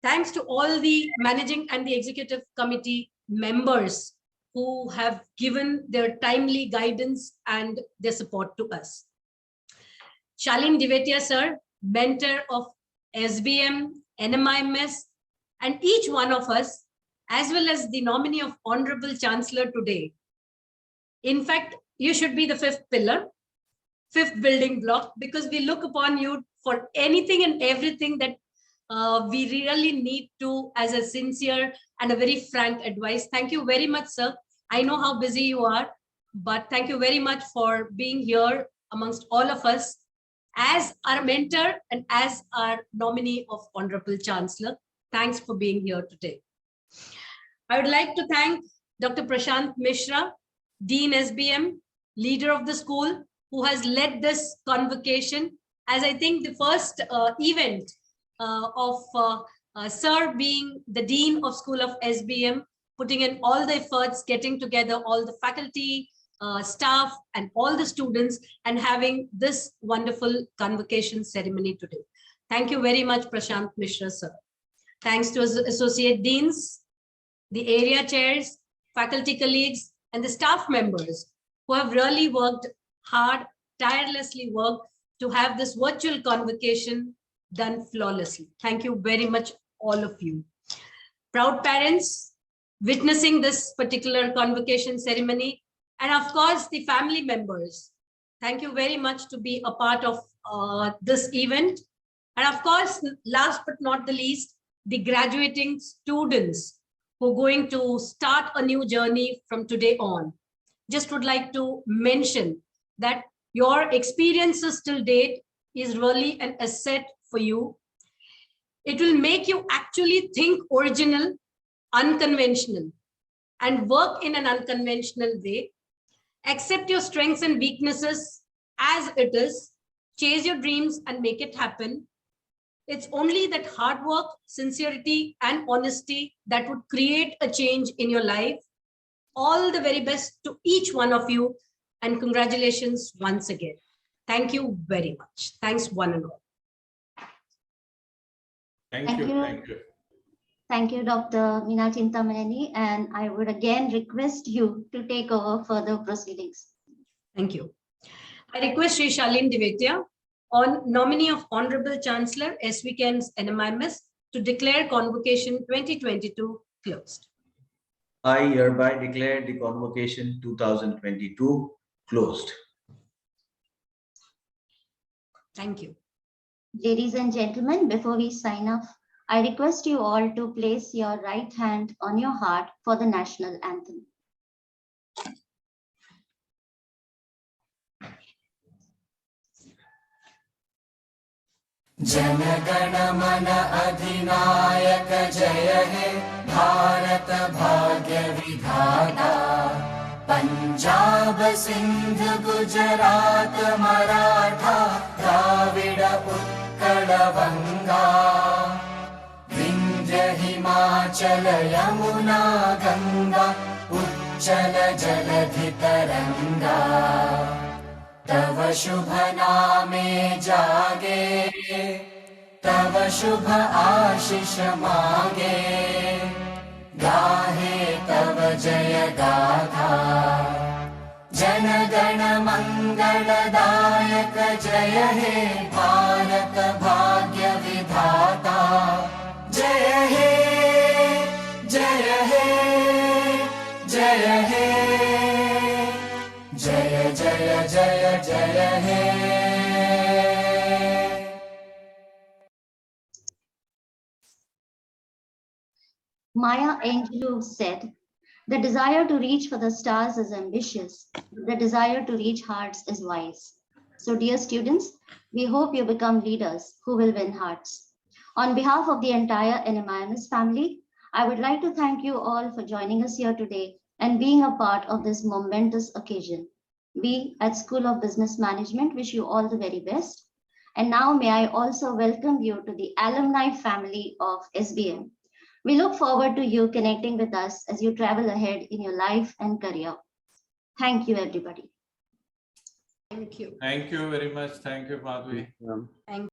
Thanks to all the managing and the executive committee members who have given their timely guidance and their support to us. Shalin Divetia, sir, mentor of SBM, NMIMS, and each one of us, as well as the nominee of Honorable Chancellor today. In fact, you should be the fifth pillar, fifth building block, because we look upon you for anything and everything that we really need to as a sincere and a very frank advice. Thank you very much, sir. I know how busy you are, but thank you very much for being here amongst all of us as our mentor and as our nominee of Honorable Chancellor. Thanks for being here today. I would like to thank Dr. Prashant Mishra, Dean SBM, leader of the school, who has led this convocation as I think the first event of Sir being the Dean of School of SBM, putting in all the efforts, getting together all the faculty, staff, and all the students, and having this wonderful convocation ceremony today. Thank you very much, Prashant Mishra, sir. Thanks to Associate Deans, the area chairs, faculty colleagues, and the staff members who have really worked hard, tirelessly worked to have this virtual convocation done flawlessly. Thank you very much, all of you. Proud parents witnessing this particular convocation ceremony, and of course, the family members. Thank you very much to be a part of this event. And of course, last but not the least, the graduating students who are going to start a new journey from today on. Just would like to mention that your experiences till date is really an asset for you. It will make you actually think original, unconventional, and work in an unconventional way. Accept your strengths and weaknesses as it is, chase your dreams and make it happen. It's only that hard work, sincerity, and honesty that would create a change in your life. All the very best to each one of you, and congratulations once again. Thank you very much. Thanks one and all. Thank you. Thank you. Thank you, Dr. Meena Chintamaneni, and I would again request you to take over further proceedings. Thank you. I request Shri Shalin Divetia, on nominee of Honorable Chancellor SVKM's NMIMS, to declare Convocation 2022 closed. I hereby declare the Convocation 2022 closed. Thank you. Ladies and gentlemen, before we sign off, I request you all to place your right hand on your heart for the national anthem. Jana Gana मन अधिनायक जय हे भारत भाग्य विधाता पंजाब सिंध गुजरात मराठा द्राविड उत्कल बंगा विंध्य हिमाचल यमुना गंगा उच्चल जलधि तरंगा तव शुभ नामे जागे तव शुभ आशीष मागे गाहे तव जय गाथा जन गण मंगलदायक जय हे भारत भाग्य विधाता जय हे जय हे जय हे जय जय जय जय हे Maya Angelou said, "The desire to reach for the stars is ambitious. The desire to reach hearts is wise." So dear students, we hope you become leaders who will win hearts. On behalf of the entire NMIMS family, I would like to thank you all for joining us here today and being a part of this momentous occasion. We at School of Business Management wish you all the very best. And now may I also welcome you to the alumni family of SBM. We look forward to you connecting with us as you travel ahead in your life and career. Thank you, everybody. Thank you. Thank you very much. Thank you, Madhvi. Thank